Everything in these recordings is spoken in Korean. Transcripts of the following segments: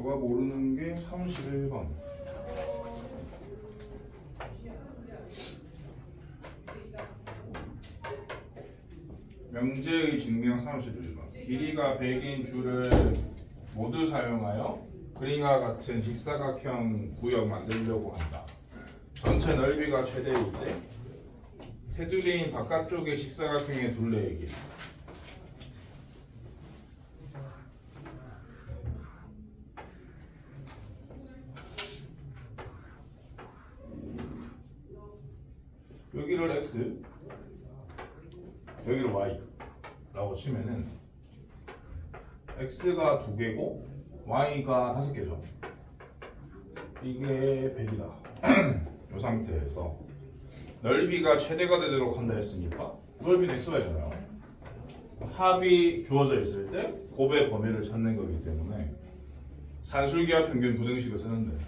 저가 모르는 게 31번. 명제의 증명 31번. 길이가 100인 줄을 모두 사용하여 그림과 같은 직사각형 구역 만들려고 한다. 전체 넓이가 최대일 때 테두리인 바깥쪽의 직사각형의 둘레의 길이. 여기를 x, 여기를 y 라고 치면은 x가 2개고 y가 5개죠. 이게 100이다. 이 상태에서 넓이가 최대가 되도록 한다 했으니까 넓이는 xy잖아요. 합이 주어져 있을 때 곱의 범위를 찾는 거기 때문에 산술기와 평균 부등식을 쓰는데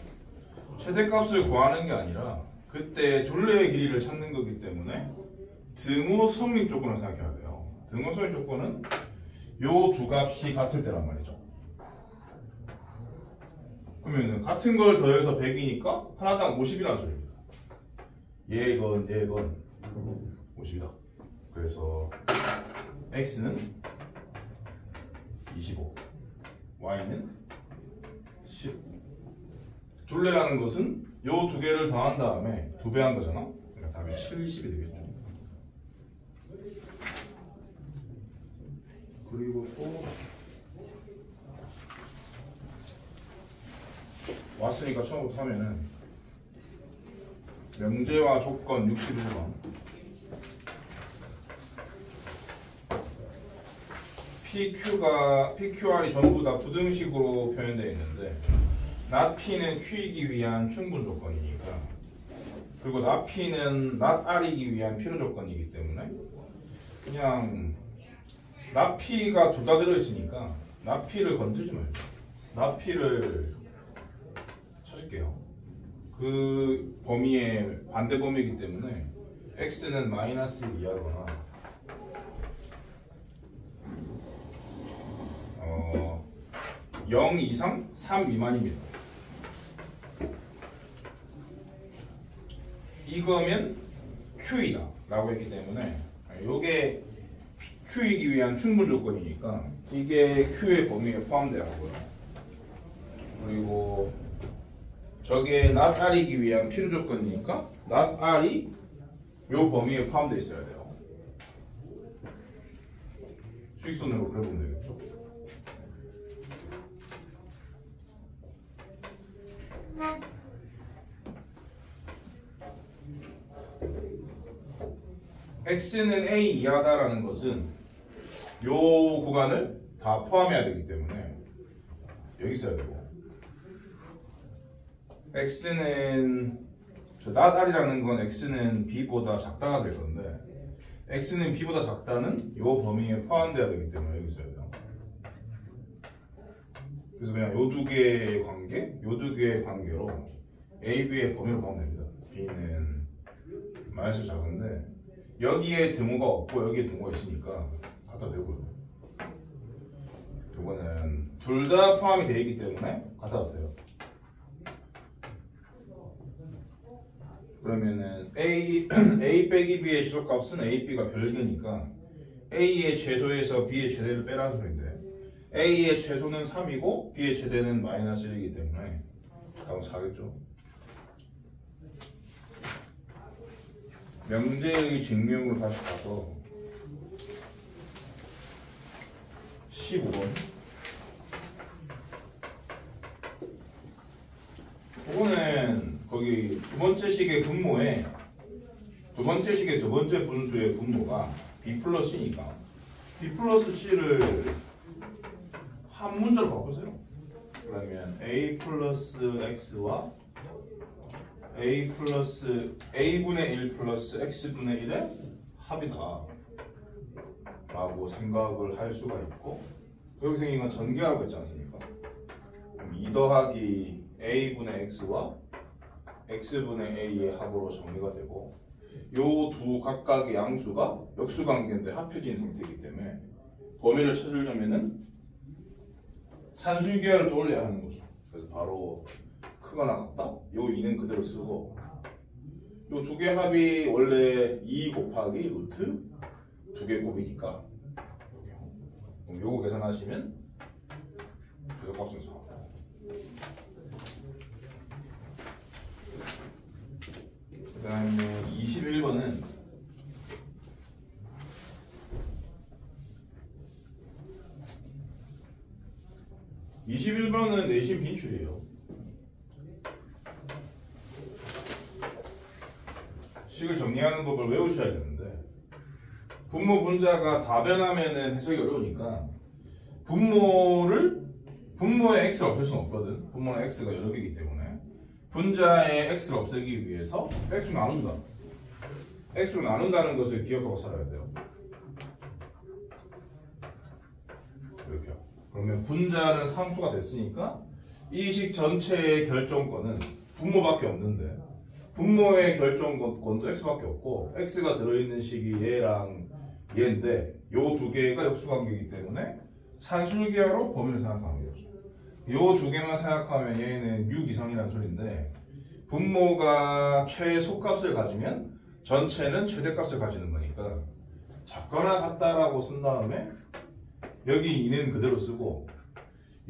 최대값을 구하는 게 아니라 그때 둘레의 길이를 찾는 거기 때문에 등호 성립 조건을 생각해야 돼요. 등호 성립 조건은 요 두 값이 같을 때란 말이죠. 그러면 같은 걸 더해서 100이니까 하나당 50이라는 소리입니다. 얘건 50이다. 그래서 x는 25, y는 10. 둘레라는 것은 요 두 개를 더한 다음에 2배 한 거잖아. 그러니까 답이 70이 되겠죠. 그리고 또 왔으니까 처음부터 하면은 명제와 조건 61번. PQR이 전부 다 부등식으로 표현되어 있는데 not P는 Q이기 위한 충분 조건이니까, 그리고 not P는 not R이기 위한 필요 조건이기 때문에 그냥 not P가 둘 다 들어있으니까 not P를 건들지 말죠. not P를 쳐줄게요. 그 범위의 반대 범위이기 때문에 x는 마이너스 2하거나 0 이상 3 미만입니다. 이거면 Q이다 라고 했기 때문에 이게 Q이기 위한 충분 조건이니까 이게 Q의 범위에 포함되어 하고요. 그리고 저게 not R이기 위한 필요 조건이니까 not R이 요 범위에 포함되어 있어야 돼요. 수직선으로 그려보면 되겠죠. x는 a 이하다라는 것은 요 구간을 다 포함해야 되기 때문에 여기 있어야 되고, x는 저 not r이라는 건 x는 b보다 작다가 될 건데 x는 b보다 작다는 요 범위에 포함돼야 되기 때문에 여기 있어야 돼요. 그래서 그냥 요 두 개의 관계, 요 두 개의 관계로 a, b의 범위로 보면 됩니다. b는 마이너스 작은데 여기에 등호가 없고 여기에 등호가 있으니까 갖다 대고요. 이거는 둘 다 포함이 되어 있기 때문에 갖다 대요. 그러면은 a 빼기 b의 지속값은 a, b가 별개니까 a의 최소에서 b의 최대를 빼라는 소리인데 a의 최소는 3이고 b의 최대는 마이너스 1이기 때문에 답은 4겠죠. 명제의 증명으로 다시 가서 15번. 이거는 거기 두 번째 식의 분모에 두 번째 식의 두 번째 분수의 분모가 b 플러스 c니까 b 플러스 c를 한 문자로 바꾸세요. 그러면 a 플러스 x와 a분의 1 플러스 x분의 1의 합이다 라고 생각을 할 수가 있고, 여기 생긴 건 전개하라고 했지 않습니까? 그럼 2 더하기 a분의 x와 x분의 a의 합으로 정리가 되고, 요 두 각각의 양수가 역수관계인데 합해진 상태이기 때문에 범위를 찾으려면은 산술기하를 떠올려야 하는 거죠. 그래서 바로 크거나 같다? 요 2는 그대로 쓰고 요 두 개 합이 원래 2 곱하기 루트 2개 곱이니까 그럼 요거 계산하시면 최소값은 4. 그 다음에 21번은 내심 빈출이에요. 식을 정리하는 법을 외우셔야 되는데 분모 분자가 다변하면은 해석이 어려우니까 분모의 x를 없앨 수는 없거든. 분모는 x가 여러 개이기 때문에 분자의 x를 없애기 위해서 x로 나눈다. x로 나눈다는 것을 기억하고 살아야 돼요. 이렇게요. 그러면 분자는 상수가 됐으니까 이 식 전체의 결정권은 분모밖에 없는데 분모의 결정권도 x밖에 없고 x가 들어있는 식이 얘랑 얘인데 요 두 개가 역수관계이기 때문에 산술기하로 범위를 생각하는 거죠. 요 두 개만 생각하면 얘는 6 이상이라는 소리인데 분모가 최소값을 가지면 전체는 최대값을 가지는 거니까 작거나 같다라고 쓴 다음에 여기 2는 그대로 쓰고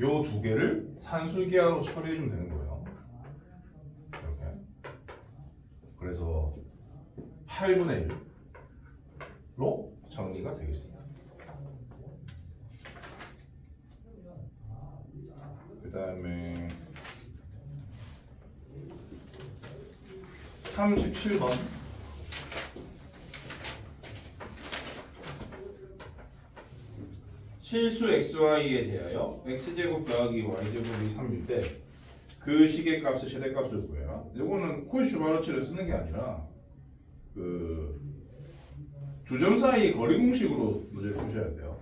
요 두 개를 산술기하로 처리해주면 되는 거예요. 이렇게. 그래서 8분의 1로 정리가 되겠습니다. 그 다음에 37번 실수 xy에 대하여 x제곱 더하기 y제곱이 3일 때 그 식의 값을 최대값을 구해라. 이거는 코이슈바르츠를 쓰는 게 아니라 그 두 점 사이 거리 공식으로 문제를 푸셔야 돼요.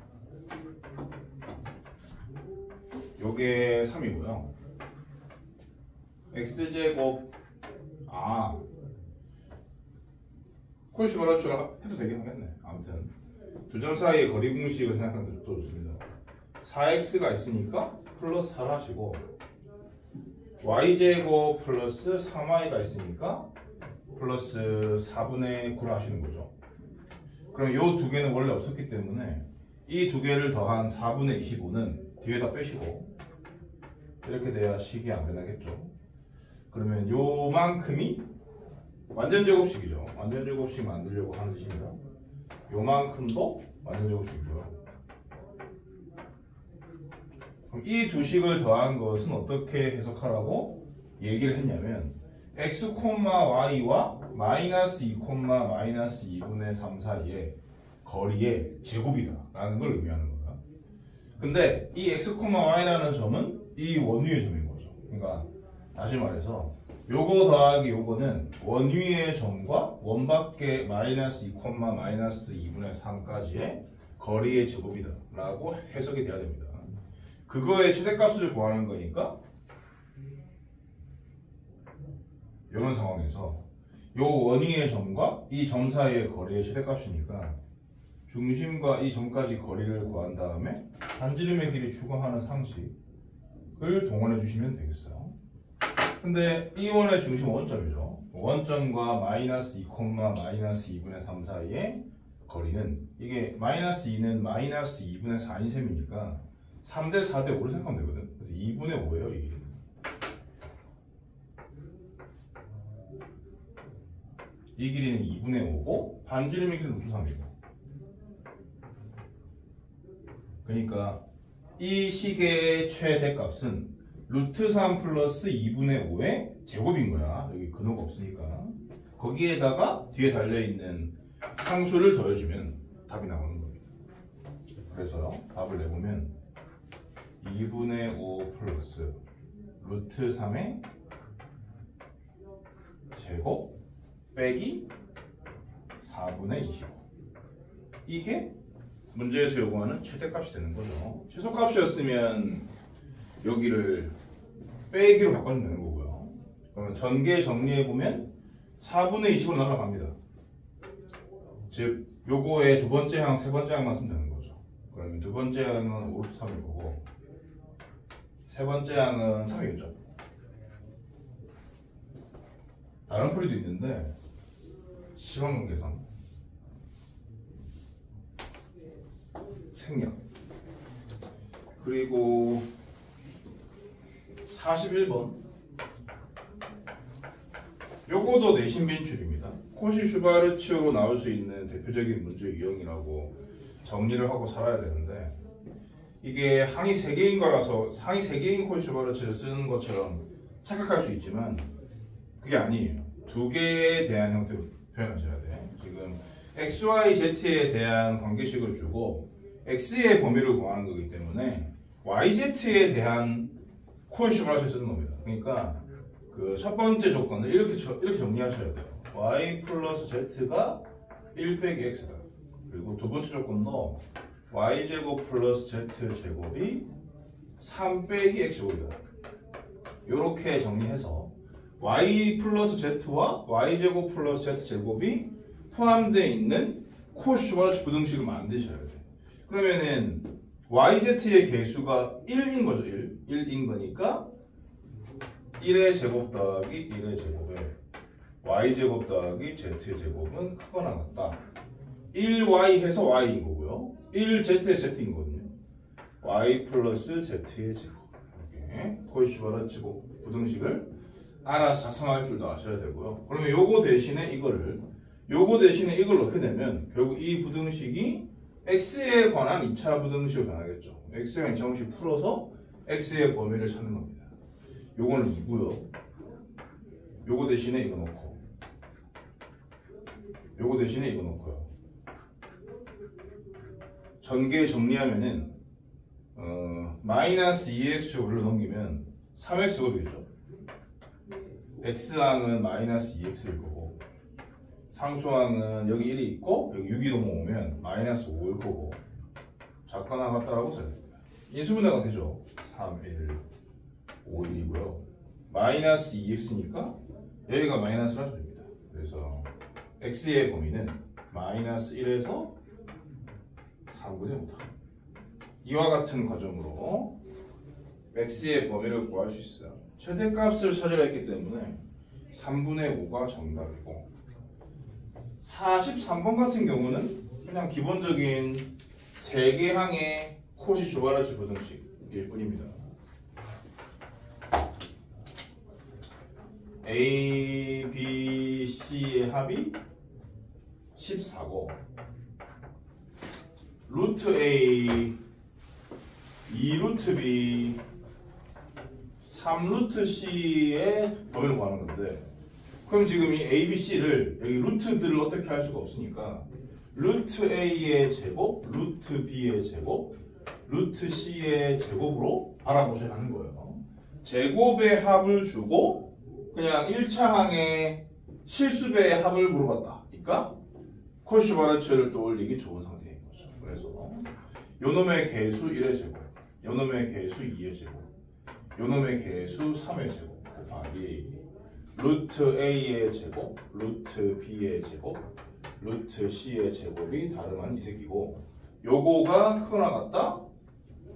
요게 3이고요. x제곱 코이슈바르츠를 해도 되긴 하겠네. 아무튼 두 점 사이의 거리 공식을 생각하는 것도 좋습니다. 4x가 있으니까 플러스 4를 하시고 y제곱 플러스 3y가 있으니까 플러스 4분의 9를 하시는 거죠. 그럼 이 두 개는 원래 없었기 때문에 이 두 개를 더한 4분의 25는 뒤에다 빼시고 이렇게 돼야 식이 안 변하겠죠. 그러면 요만큼이 완전제곱식이죠. 완전제곱식 만들려고 하는 뜻입니다. 요만큼도 완전제곱식이고요. 그럼 이 두 식을 더한 것은 어떻게 해석하라고 얘기를 했냐면 x, y와 마이너스 2, 마이너스 2분의 3 사이의 거리의 제곱이다 라는 걸 의미하는 거다. 근데 이 x, y라는 점은 이 원위의 점인 거죠. 그러니까 다시 말해서 요거 더하기 요거는 원위의 점과 원밖에 마이너스 2, 마이너스 2분의 3까지의 거리의 제곱이다 라고 해석이 돼야 됩니다. 그거의 최대값을 구하는 거니까 이런 상황에서 요 원위의 점과 이 점 사이의 거리의 최대값이니까 중심과 이 점까지 거리를 구한 다음에 반지름의 길이 추구하는 상식을 동원해 주시면 되겠어요. 근데 이 원의 중심은 원점이죠. 원점과 마이너스 2, 마이너스 2분의 3 사이의 거리는 이게 마이너스 2는 마이너스 2분의 4인 셈이니까 3대 4대 5를 생각하면 되거든. 그래서 2분의 5예요 이 길이. 이 길이는 2분의 5고 반지름의 길이는 루트 3이고 그러니까 이 식의 최대값은 루트 3 플러스 2분의 5의 제곱인 거야. 여기 근호가 없으니까 거기에다가 뒤에 달려있는 상수를 더해주면 답이 나오는 겁니다. 그래서 답을 내보면 2분의 5 플러스 루트 3의 제곱 빼기 4분의 25 이게 문제에서 요구하는 최대값이 되는 거죠. 최소값이었으면 여기를 빼기로 바꿔주면 되는 거고요. 그러면 전개 정리해보면 4분의 20으로 날아갑니다. 즉 요거의 두 번째 항, 세 번째 항만 쓰면 되는 거죠. 그러면 두 번째 항은 5루트 3일 거고 세 번째 항은 3이겠죠. 다른 풀이도 있는데 시간관계상 생략. 그리고 41번 요거도 내신 빈출입니다. 코시-슈바르츠로 나올 수 있는 대표적인 문제 유형이라고 정리를 하고 살아야 되는데 이게 항이 3개인 거라서 항이 3개인 코시-슈바르츠를 쓰는 것처럼 착각할 수 있지만 그게 아니에요. 2개에 대한 형태로 표현하셔야 돼. 지금 x, y, z에 대한 관계식을 주고 x의 범위를 구하는 거기 때문에 y, z에 대한 코시-슈바르츠를 쓰는 겁니다. 그러니까 그 첫 번째 조건을 이렇게 정리하셔야 돼요. y 플러스 z가 1 빼기 x다. 그리고 두 번째 조건도 y제곱 플러스 z제곱이 3 빼기 x제곱이다. 이렇게 정리해서 y 플러스 z와 y제곱 플러스 z제곱이 포함되어 있는 코시-슈바르츠 부등식을 만드셔야 돼요. 그러면은 yz의 개수가 1인 거죠. 1인 거니까 1의 제곱 더하기 1의 제곱에 y제곱 더하기 z제곱은 크거나 같다. 1y 해서 y인 거고요. 1z에 z인 거거든요. y 플러스 z의 제곱. 이렇게 코시-슈바르츠 부등식을 알아서 작성할 줄도 아셔야 되고요. 그러면 요거 대신에 이걸 넣게 되면 결국 이 부등식이 x에 관한 2차 부등식으로 변하겠죠. x에 관한 2차 부등식 풀어서 x의 범위를 찾는 겁니다. 요거는 2고요. 요거 대신에 이거 넣고 요거 대신에 이거 넣고요. 전개 정리하면은 마이너스 2x를 넘기면 3x가 되겠죠. x항은 마이너스 2x일 거고 상수항은 여기 1이 있고 여기 6이 넘어오면 마이너스 5일 거고 작거나 같다라고 써야 됩니다. 인수분해가 되죠. 3, 1, 5, 1이고요. 마이너스 2x니까 여기가 마이너스라 됩니다. 그래서 x의 범위는 마이너스 1에서 3분의 5다. 이와 같은 과정으로 x의 범위를 구할 수 있어요. 최대값을 찾으려 했기 때문에 3분의 5가 정답이고 43번 같은 경우는 그냥 기본적인 3개 항의 코시-슈바르츠 부등식일 뿐입니다. A, B, C의 합이 14고 루트 A, 2루트 B, 3루트 C의 범위를 구하는 건데 그럼 지금 이 A, B, C를 여기 루트들을 어떻게 할 수가 없으니까 루트 A의 제곱, 루트 B의 제곱, 루트 C의 제곱으로 바라보셔야 하는 거예요. 제곱의 합을 주고 그냥 1차 항의 실수배의 합을 물어봤다. 그러니까 코시-슈바르츠를 떠올리기 좋은 상태인 거죠. 그래서 요놈의 개수 1의 제곱, 요놈의 개수 2의 제곱, 요놈의 개수 3의 제곱 곱하기 루트 A의 제곱, 루트 B의 제곱, 루트 C의 제곱이 다름한 이 새끼고 요거가 크거나 같다?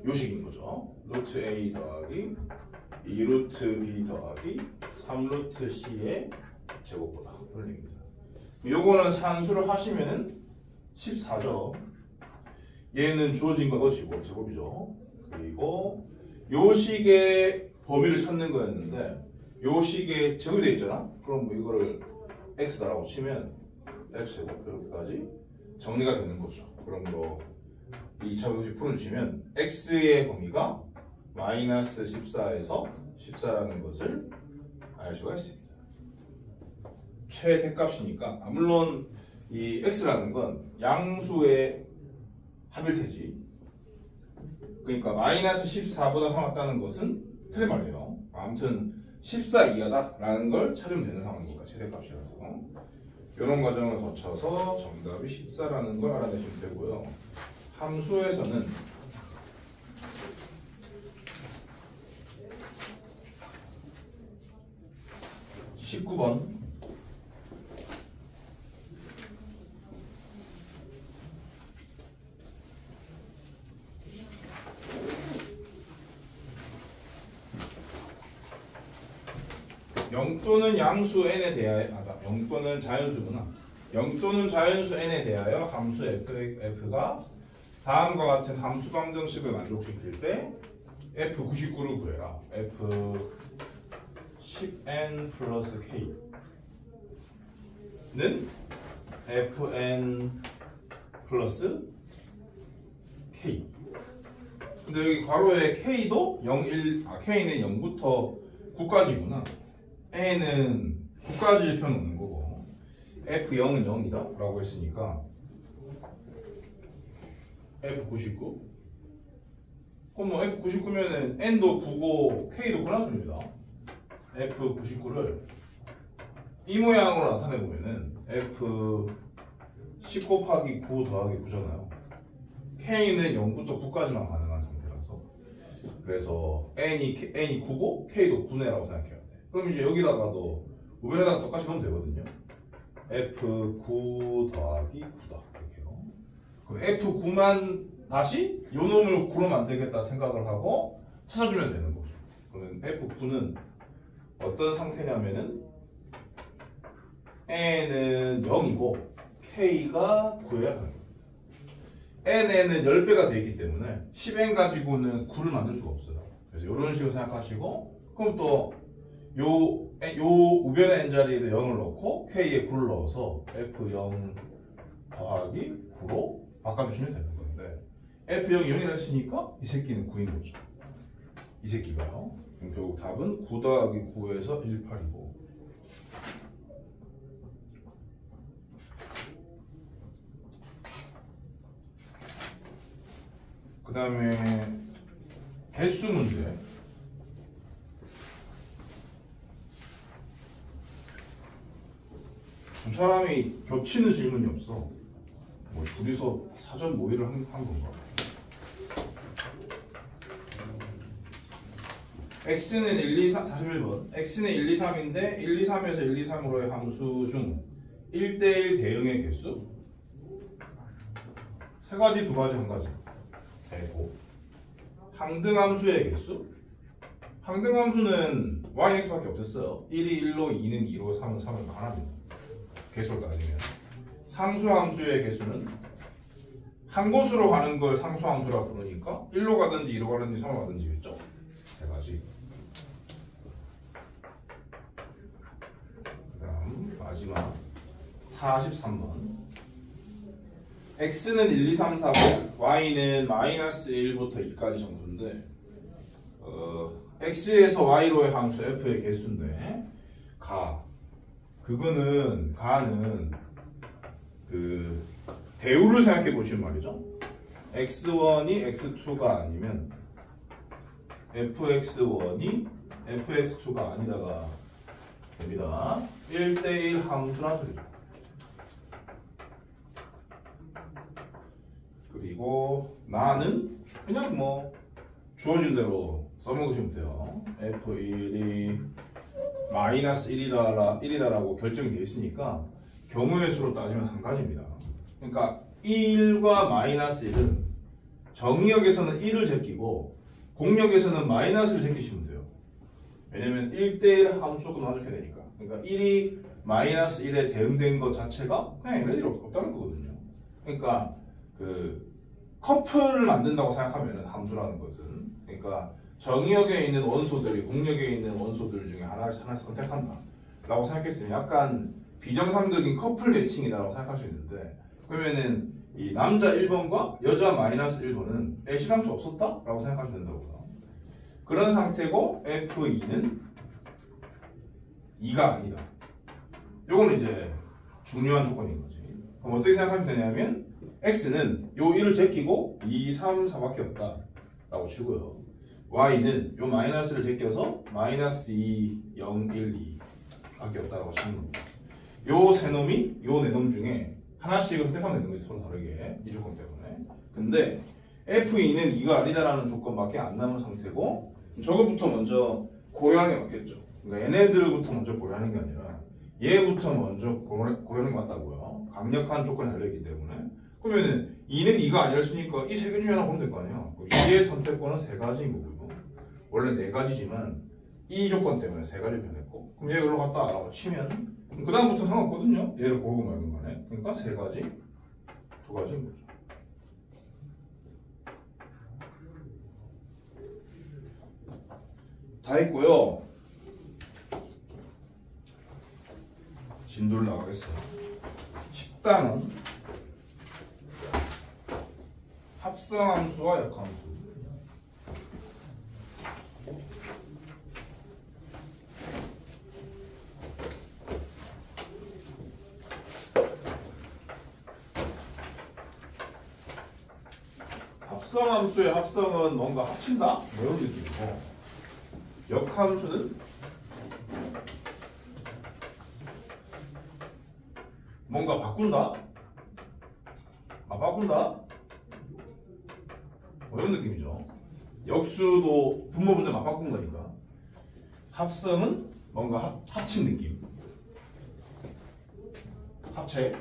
요식인 거죠. 루트 A 더하기 2루트 B 더하기 3루트 C의 제곱보다 그런 얘기입니다. 요거는 산수를 하시면은 14죠. 얘는 주어진 건 것이고 제곱이죠. 그리고 요 식의 범위를 찾는 거였는데 요 식에 제곱이 되어 있잖아. 그럼 뭐 이거를 x다라고 치면 x제곱 이렇게까지 정리가 되는 거죠. 그러므로 이 2차 부등식 풀어주시면 x의 범위가 마이너스 14에서 14라는 것을 알 수가 있습니다. 최대값이니까 물론 이 x라는 건 양수의 합일 테지. 그러니까 마이너스 14보다 커다는 것은 틀린 말이에요. 아무튼 14 이하다라는 걸 찾으면 되는 상황이니까 최대값이라서 이런 과정을 거쳐서 정답이 14라는 걸 알아내시면 되고요. 함수에서는 (19번) 0 또는 양수 n에 대하여 0 또는 자연수구나. 0 또는 자연수 n에 대하여 함수 f가 다음과 같은 함수 방정식을 만족시킬 때 f99를 구해라. f10n 플러스 k는 fn 플러스 k. 근데 여기 괄호에 k도 0, 1, k는 0부터 9까지구나. n은 9까지 펴놓는 거고 f0은 0이다 라고 했으니까 f99 그럼 뭐 f99면은 n도 9고 k도 9란 소리입니다. f99를 이 모양으로 나타내보면은 f10 곱하기 9 더하기 9잖아요. k는 0부터 9까지만 가능한 상태라서 그래서 n이 9고 k도 9네라고 생각해야 돼. 그럼 이제 여기다가도 우변에다가 똑같이 넣으면 되거든요. f9 더하기 9다 이렇게요. 그럼 f9만 다시 요 놈을 9로 만들겠다 생각을 하고 찾아주면 되는 거죠. 그러면 f9는 어떤 상태냐면은 n은 0이고 k가 9여야 하는 거예요. n에는 10배가 되어 있기 때문에 10n 가지고는 9를 만들 수가 없어요. 그래서 이런 식으로 생각하시고 그럼 또 요 우변의 n자리에도 0을 넣고 k에 9를 넣어서 f0 더하기 9로 바꿔주시면 되는 건데 f0이 0이라 했으니까 이 새끼는 9인 거죠. 이 새끼가요. 그럼 결국 답은 9 더하기 9에서 18이고 그 다음에 개수 문제. 두 사람이 겹치는 질문이 없어. 뭐 둘이서 사전 모의를 한 건가? x는 1, 2, 3, 41번. x는 1, 2, 3인데 1, 2, 3에서 1, 2, 3으로의 함수 중 1대1 대응의 개수 세 가지, 두 가지, 한 가지 되고 항등함수의 개수 항등함수는 yx밖에 없었어요. 1이 1로 2는 2로 3은 3을 하나입니다. 개수로 따지면 상수함수의 개수는 한 곳으로 가는 걸 상수함수라 부르니까 1로 가든지 2로 가든지 3로 가든지겠죠. 세 가지. 그 다음 마지막 43번 x는 1, 2, 3, 4, 5 y는 마이너스 1부터 2까지 정수인데 x에서 y로의 함수 f의 개수인데 가는 그 대우를 생각해 보시면 말이죠. x1이 x2가 아니면 fx1이 fx2가 아니다가 됩니다. 1대1 함수란 소리죠. 그리고 나는 그냥 뭐 주어진 대로 써먹으시면 돼요. f1이 마이너스 1이다라고 결정이 되어 있으니까 경우의 수로 따지면 한 가지입니다. 그러니까 1과 마이너스 1은 정의역에서는 1을 제끼고 공역에서는 마이너스를 제끼시면 돼요. 왜냐면 1대1 함수 조건 만족해야 되니까. 그러니까 1이 마이너스 1에 대응된 것 자체가 그냥 얘네들이 없다는 거거든요. 그러니까 그 커플을 만든다고 생각하면 함수라는 것은 그러니까 정의역에 있는 원소들이 공역에 있는 원소들 중에 하나씩 선택한다 라고 생각했으면 약간 비정상적인 커플 매칭이다라고 생각할 수 있는데 그러면은 이 남자 1번과 여자 마이너스 1번은 애시감치 없었다? 라고 생각하시면 된다고요. 그런 상태고 F2는 2가 아니다. 요거는 이제 중요한 조건인 거지. 그럼 어떻게 생각하시면 되냐면 X는 요 1을 제끼고 2, 3, 4밖에 없다 라고 치고요. Y는 요 마이너스를 제껴서 마이너스 2, 0, 1, 2 밖에 없다라고 치는 겁니다. 요 세 놈이 요 네 놈 중에 하나씩을 선택하면 되는 거지, 서로 다르게. 이 조건 때문에. 근데 F2는 2가 아니다라는 조건밖에 안 남은 상태고 저것부터 먼저 고려하는 게 맞겠죠. 그러니까 얘네들부터 먼저 고려하는 게 아니라 얘부터 먼저 고려하는 게 맞다고요. 강력한 조건이 달려있기 때문에. 그러면은 2는 2가 아니었으니까 이 세 개 중에 하나 보면 될 거 아니에요. 2의 선택권은 세 가지인 거고요. 원래 네 가지지만 이 조건 때문에 세 가지 변했고, 그럼 얘 여기로 갔다 라고 치면 그 다음부터 상관없거든요. 얘를 고르고 말든 간에. 그러니까 세 가지, 두 가지인 거죠. 다 했고요. 진도를 나가겠어요. 10단은 합성함수와 역함수. 합성함수의 합성은 뭔가 합친다? 뭐 이런 느낌이고, 역함수는 뭔가 바꾼다? 바꾼다? 뭐 이런 느낌이죠. 역수도 분모 문제 바꾼 거니까. 합성은 뭔가 합친 느낌. 합체.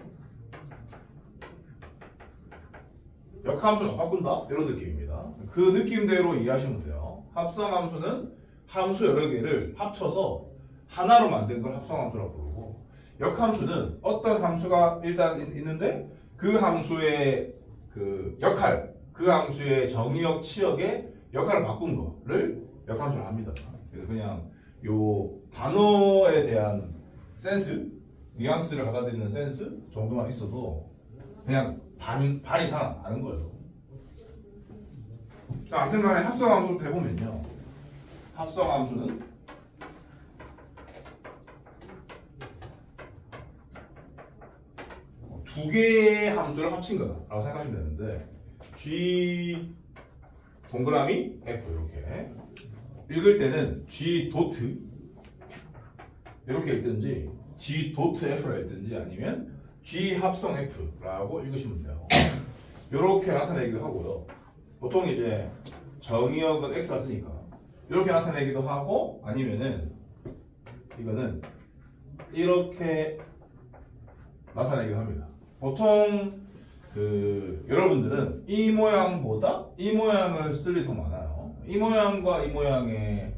역함수는 바꾼다? 이런 느낌입니다. 그 느낌대로 이해하시면 돼요. 합성함수는 함수 여러 개를 합쳐서 하나로 만든 걸 합성함수라고 부르고, 역함수는 어떤 함수가 일단 있는데 그 함수의 그 역할, 그 함수의 정의역, 치역의 역할을 바꾼 거를 역함수로 합니다. 그래서 그냥 요 단어에 대한 센스, 뉘앙스를 갖다 드리는 센스 정도만 있어도 그냥 반 이상 아는 거예요. 자, 아무튼 간에 합성함수로 해보면요. 합성함수는 두 개의 함수를 합친 거다라고 생각하시면 되는데, G 동그라미 F 이렇게 읽을 때는 G 도트 이렇게 읽든지 G 도트 F라 읽든지 아니면 G 합성 F라고 읽으시면 돼요. 이렇게 나타내기도 하고요. 보통 이제 정의역은 X라 쓰니까 이렇게 나타내기도 하고, 아니면은 이거는 이렇게 나타내기도 합니다. 보통 여러분들은 이 모양보다 이 모양을 쓸 일이 더 많아요. 이 모양과 이 모양의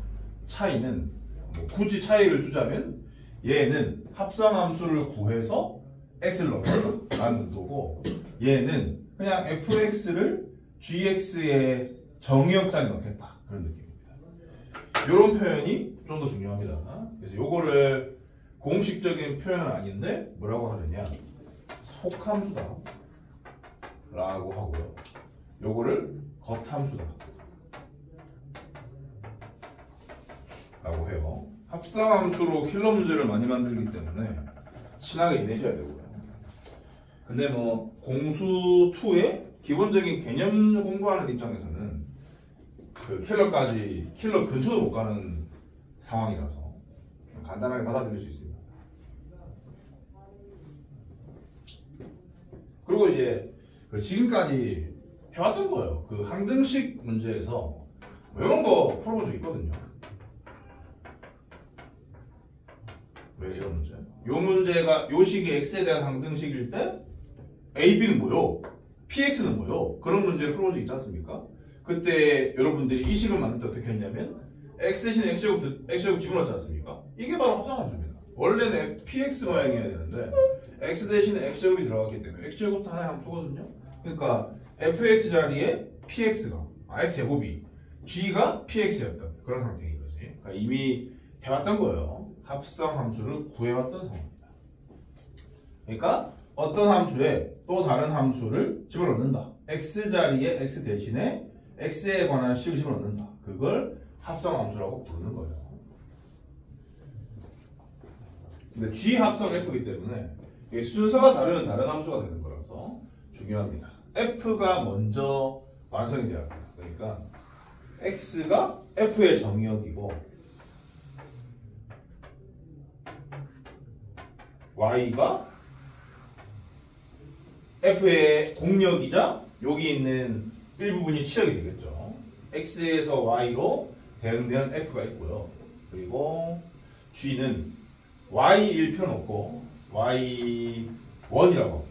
차이는 뭐 굳이 차이를 두자면 얘는 합성함수를 구해서 x를 넣겠다라는 의도고, 얘는 그냥 fx를 gx의 정의역장에 넣겠다 그런 느낌입니다. 이런 표현이 좀 더 중요합니다. 그래서 요거를 공식적인 표현은 아닌데 뭐라고 하느냐, 속함수다 라고 하고요. 요거를 겉함수다 라고 해요. 합성함수로 킬러 문제를 많이 만들기 때문에 친하게 지내셔야 되고요. 근데 뭐 공수2의 기본적인 개념 공부하는 입장에서는 그 킬러 근처도 못 가는 상황이라서 간단하게 받아들일 수 있습니다. 그리고 이제 지금까지 해왔던 거예요. 그 항등식 문제에서 뭐 이런 거 풀어본 적 있거든요. 왜 이런 문제? 요 문제가 요 식이 x에 대한 항등식일 때 a, b는 뭐요? px는 뭐요? 그런 문제를 풀어본 적 있지 않습니까? 그때 여러분들이 이 식을 만들 때 어떻게 했냐면 x 대신에 x제곱 집어넣지 않습니까? 이게 바로 합성함수입니다. 원래는 px 모양이어야 되는데 x 대신에 x제곱이 들어갔기 때문에 x제곱도 하나의 함수거든요. 그러니까 fx 자리에 px가 x제곱이 g가 px였던 그런 상태인 거지. 그러니까 이미 해왔던 거예요. 합성함수를 구해왔던 상황입니다. 그러니까 어떤 함수에 또 다른 함수를 집어넣는다. x 자리에 x 대신에 x에 관한 식을 집어넣는다. 그걸 합성함수라고 부르는 거예요. 근데 G 합성 F이기 때문에 이게 순서가 다르면 다른 함수가 되는 거라서 중요합니다. F가 먼저 완성이 돼야 합니다. 그러니까 X가 F의 정의역이고 Y가 F의 공역이자 여기 있는 일부분이 치역이 되겠죠. X에서 Y로 대응된 F가 있고요. 그리고 G는 Y1 펴놓고 Y1이라고 할게요.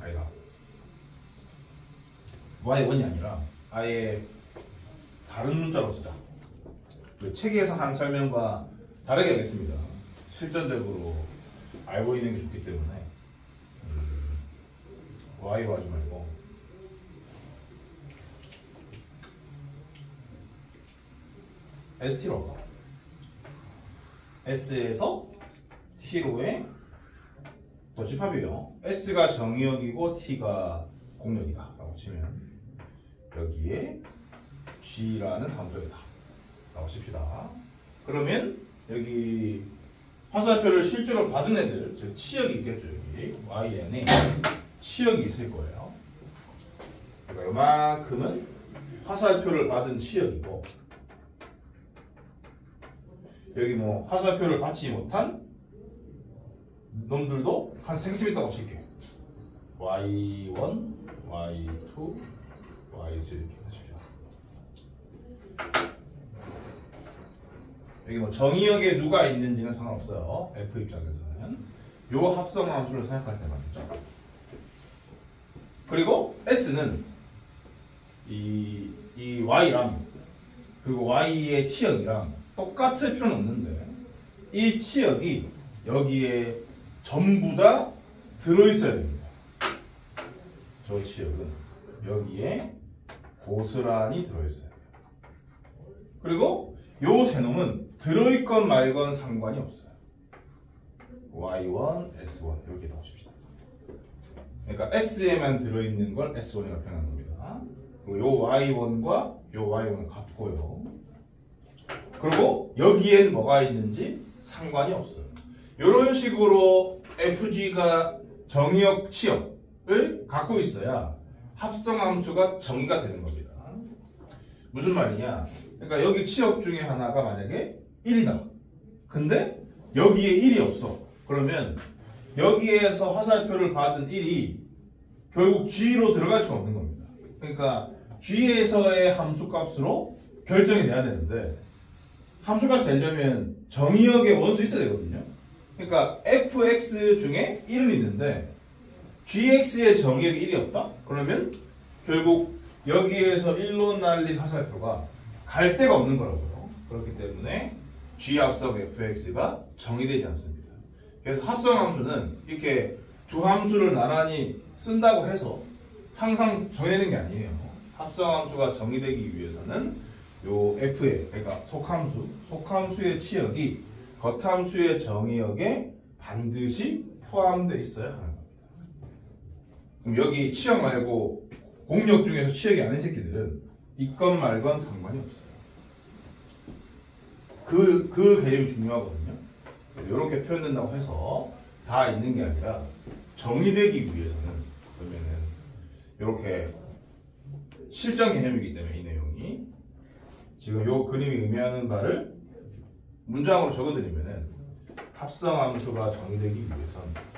아니다. Y1이 아니라 아예 다른 문자로 쓰자. 책에서 한 설명과 다르게 하겠습니다. 실전적으로 알고 있는 게 좋기 때문에 Y로 하지 말고 ST로 할까? S에서 T로의 또 집합이에요. S가 정의역이고 T가 공역이다 라고 치면 여기에 G라는 함수이다 라고 칩시다. 그러면 여기 화살표를 실제로 받은 애들, 즉 치역이 있겠죠. 여기 YN에 치역이 있을 거예요. 그러니까 이만큼은 화살표를 받은 치역이고, 여기 뭐 화살표를 받지 못한 놈들도 한 3개쯤 있다고 칠게요. Y1, Y2, Y3 이렇게 하십시오. 여기 뭐 정의역에 누가 있는지는 상관없어요. F 입장에서는 요 합성 함수를 생각할 때 말이죠. 그리고 S는 이 Y랑 그리고 Y의 치역이랑 똑같을 필요는 없는데 이 치역이 여기에 전부 다 들어있어야 됩니다. 저 치역은 여기에 고스란히 들어있어야 돼요. 그리고 요 세 놈은 들어있건 말건 상관이 없어요. Y1, S1 이렇게 나오십시다. 그러니까 S에만 들어있는 걸 S1이라고 표현하는 겁니다. 그리고 요 Y1과 요 Y1은 같고요. 그리고 여기엔 뭐가 있는지 상관이 없어요. 이런 식으로 FG가 정의역 치역을 갖고 있어야 합성함수가 정의가 되는 겁니다. 무슨 말이냐? 그러니까 여기 치역 중에 하나가 만약에 1이다. 근데 여기에 1이 없어. 그러면 여기에서 화살표를 받은 1이 결국 G로 들어갈 수가 없는 겁니다. 그러니까 G에서의 함수값으로 결정이 돼야 되는데 함수값이 되려면 정의역의 원수 있어야 되거든요. 그러니까 fx 중에 1은 있는데 gx의 정의역이 1이 없다? 그러면 결국 여기에서 1로 날린 화살표가 갈 데가 없는 거라고요. 그렇기 때문에 g 합성 fx가 정의되지 않습니다. 그래서 합성함수는 이렇게 두 함수를 나란히 쓴다고 해서 항상 정해지는 게 아니에요. 합성함수가 정의되기 위해서는 요 f의, 그러니까 속함수의 치역이 겉함수의 정의역에 반드시 포함되어 있어야 하는 겁니다. 그럼 여기 치역 말고 공역 중에서 치역이 아닌 새끼들은 있건 말건 상관이 없어요. 그 개념이 중요하거든요. 이렇게 표현된다고 해서 다 있는 게 아니라 정의되기 위해서는 그러면은 이렇게 실전 개념이기 때문에 이 내용이 지금 요 그림이 의미하는 바를 문장으로 적어드리면은 합성함수가 정의되기 위해선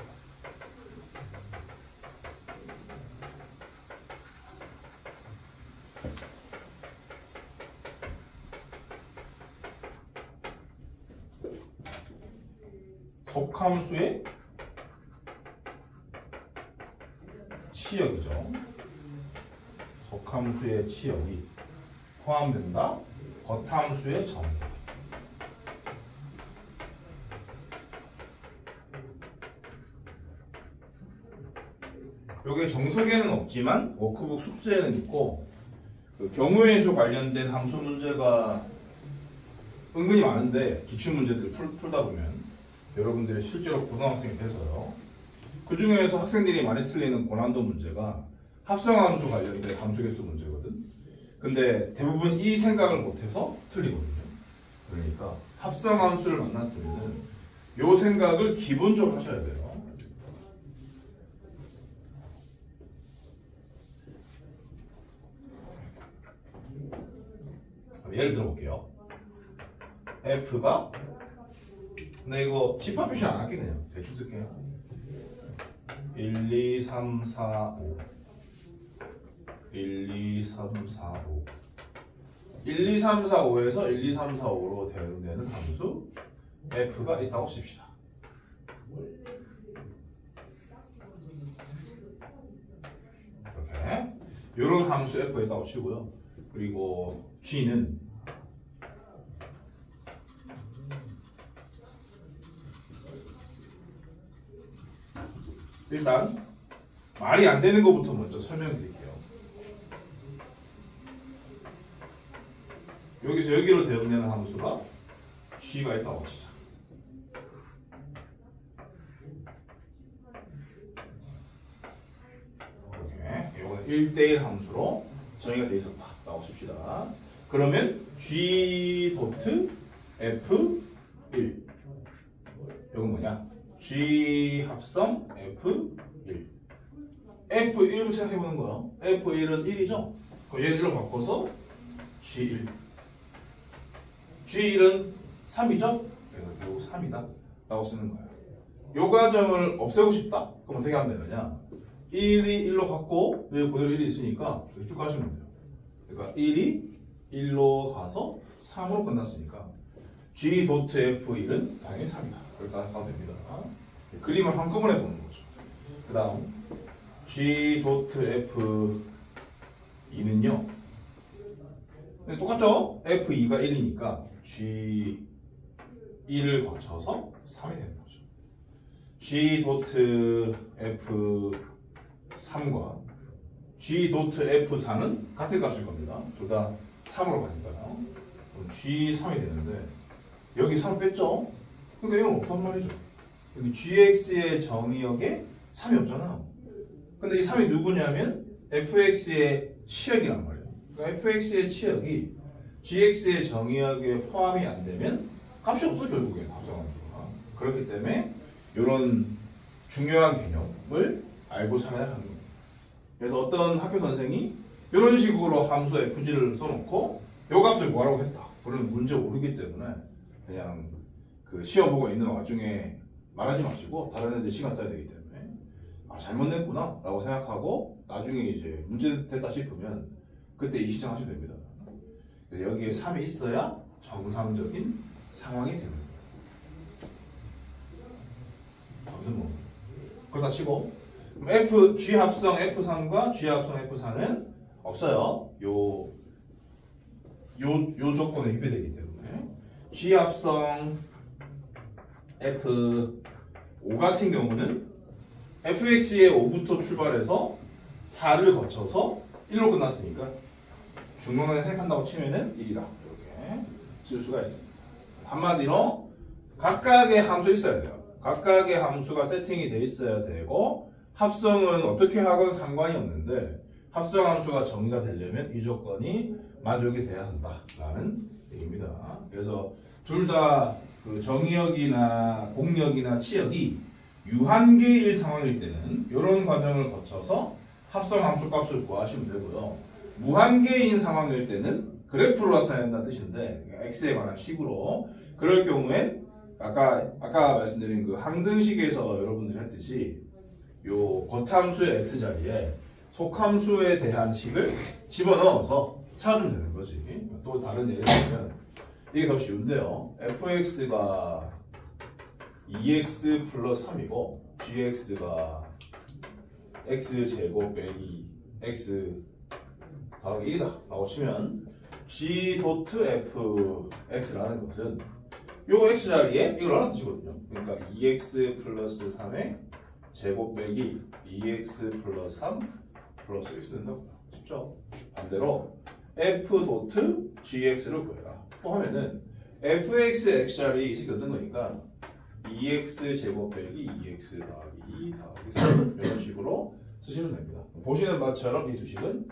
속함수의 치역이죠. 속함수의 치역이 포함된다. 겉함수의 정의. 요게 정석에는 없지만 워크북 숙제에는 있고 그 경우의 수 관련된 함수 문제가 은근히 많은데 기출문제들을 풀다 보면 여러분들이 실제로 고등학생이 돼서요. 그 중에서 학생들이 많이 틀리는 고난도 문제가 합성함수 관련된 함수개수 문제거든. 근데 대부분 이 생각을 못해서 틀리거든요. 그러니까 합성함수를 만났으면 요 생각을 기본적으로 하셔야 돼요. 예를 들어볼게요. F가 근데 이거 집합 표시 안 할게 그냥 대충 쓸게요. 1, 2, 3, 4, 5 1, 2, 3, 4, 5 1, 2, 3, 4, 5에서 1, 2, 3, 4, 5로 대응되는 함수 F가 있다고 칩시다. 이렇게 요런 함수 F가 있다고 치고요. 그리고 G는 일단 말이 안 되는 것부터 먼저 설명드릴게요. 여기서 여기로 대응되는 함수가 G가 있다고 치자. 이렇게 이거는 1대1 함수로 정의가 되어 있었다 라고 칩시다. 그러면 G 도트 F1 이건 뭐냐? G 합성 F1 F1로 생각해보는 거야. F1은 1이죠? 그럼 얘를 1로 바꿔서 G1 G1은 3이죠? 그래서 결국 3이다 라고 쓰는 거야. 요 과정을 없애고 싶다? 그럼 어떻게 하면 되느냐? 1이 1로 갖고 여기 그대로 1이 있으니까 쭉 가시면 돼요. 그러니까 1이 1로 가서 3으로 끝났으니까 G 도트 F1은 당연히 3이다. 그렇게 하면 됩니다. 그림을 한꺼번에 보는 거죠. 그 다음 G 도트 F2는요 똑같죠? F2가 1이니까 G1을 거쳐서 3이 되는 거죠. G 도트 F3과 G 도트 F4는 같은 값일 겁니다. 둘 다 3으로 가니까요. 그럼 G3이 되는데 여기 3 뺐죠? 그러니까 이건 없단 말이죠. 여기 GX의 정의역에 3이 없잖아. 근데 이 3이 누구냐면 FX의 치역이란 말이에요. 그러니까 FX의 치역이 GX의 정의역에 포함이 안 되면 값이 없어 결국엔 합성함수가. 그렇기 때문에 이런 중요한 개념을 알고 살아야 하는 거예요. 그래서 어떤 학교 선생이 이런 식으로 함수 FG를 써놓고 요 값을 뭐라고 했다. 그런 문제 모르기 때문에 그냥 그 시험 보고 있는 와중에 말하지 마시고 다른 애들 시간 써야 되기 때문에 아 잘못 냈구나 라고 생각하고 나중에 이제 문제 됐다 싶으면 그때 이시청 하시면 됩니다. 그래서 여기에 3이 있어야 정상적인 상황이 되는 거예요. 아무튼 뭐 그렇다 치고 그럼 G 합성 F3과 G 합성 F4는 없어요. 요 조건에 위배되기 때문에 G 합성 F5 같은 경우는 fx의 5부터 출발해서 4를 거쳐서 1로 끝났으니까 중론에 생각한다고 치면은 1이다. 이렇게 쓸 수가 있습니다. 한마디로 각각의 함수 있어야 돼요. 각각의 함수가 세팅이 돼 있어야 되고 합성은 어떻게 하건 상관이 없는데 합성 함수가 정의가 되려면 이 조건이 만족이 돼야 한다라는 얘기입니다. 그래서 둘 다 그 정의역이나 공역이나 치역이 유한계일 상황일 때는 이런 과정을 거쳐서 합성 함수 값을 구하시면 되고요. 무한계인 상황일 때는 그래프로 나타낸다는 뜻인데 x에 관한 식으로 그럴 경우엔 아까 말씀드린 그 항등식에서 여러분들이 했듯이 요 겉함수의 x 자리에 속함수에 대한 식을 집어넣어서 찾아주면 되는 거지. 또 다른 예를 들면 이게 더 쉬운데요. fx가 2x 플러스 3이고 gx가 x제곱 빼기 x 더하기 1이다 라고 치면 g 도트 fx라는 것은 요 x 자리에 이걸 하는 뜻이거든요. 그러니까 2x 플러스 3의 제곱 빼기 2x 플러스 3 플러스 x 된다고요. 쉽죠? 반대로 f 도트 gx를 구해라 또 하면은 fx x자리에 이 식이 얻는 거니까 2x 제곱 빼기 2x 더하기 3 이런 식으로 쓰시면 됩니다. 보시는 바처럼 이 두 식은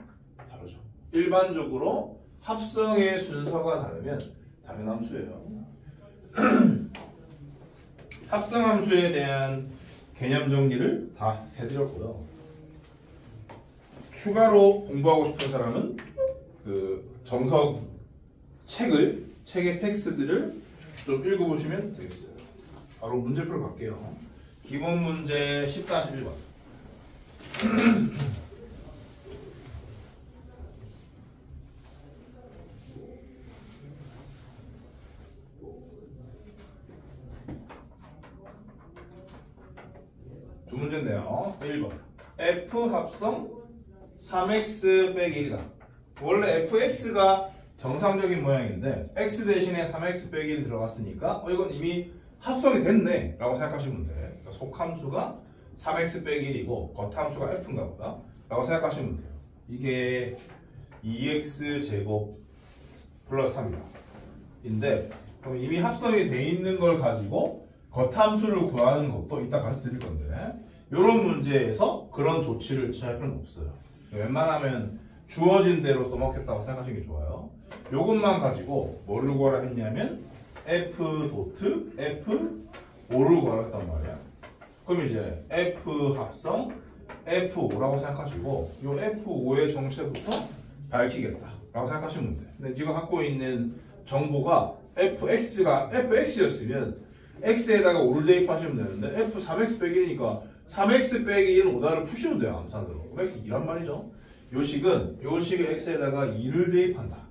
다르죠. 일반적으로 합성의 순서가 다르면 다른 함수예요. 합성 함수에 대한 개념 정리를 다 해드렸고요. 추가로 공부하고 싶은 사람은 그 정석 책의 텍스트들을 좀 읽어보시면 되겠어요. 바로 문제풀 갈게요. 기본 문제 10-1번. 두 문제인데요. 1번. F 합성 3x 빼기 1이다. 원래 fx가 정상적인 모양인데 x 대신에 3x 빼기 1 들어갔으니까 이건 이미 합성이 됐네 라고 생각하시면 돼. 그러니까 속함수가 3x 빼기 1이고 겉함수가 f인가 보다 라고 생각하시면 돼요. 이게 2x 제곱 플러스 3이다 인데 그럼 이미 합성이 돼 있는 걸 가지고 겉함수를 구하는 것도 이따 가르쳐 드릴 건데 이런 문제에서 그런 조치를 취할 필요는 없어요. 웬만하면 주어진 대로 써먹겠다고 생각하시는 게 좋아요. 요것만 가지고 뭐를 구하라 했냐면 f 도트 f5를 구하라 했단 말이야. 그럼 이제 f 합성 f5라고 생각하시고 요 f5의 정체부터 밝히겠다 라고 생각하시면 돼. 근데 지금 갖고 있는 정보가 fx가 fx였으면 x에다가 5를 대입하시면 되는데 f 3x 빼기 1이니까 3x 빼기 1은 오다를 푸시면 돼요. 암산으로. 그럼 x 2란 말이죠. 요 식은 x에다가 2를 대입한다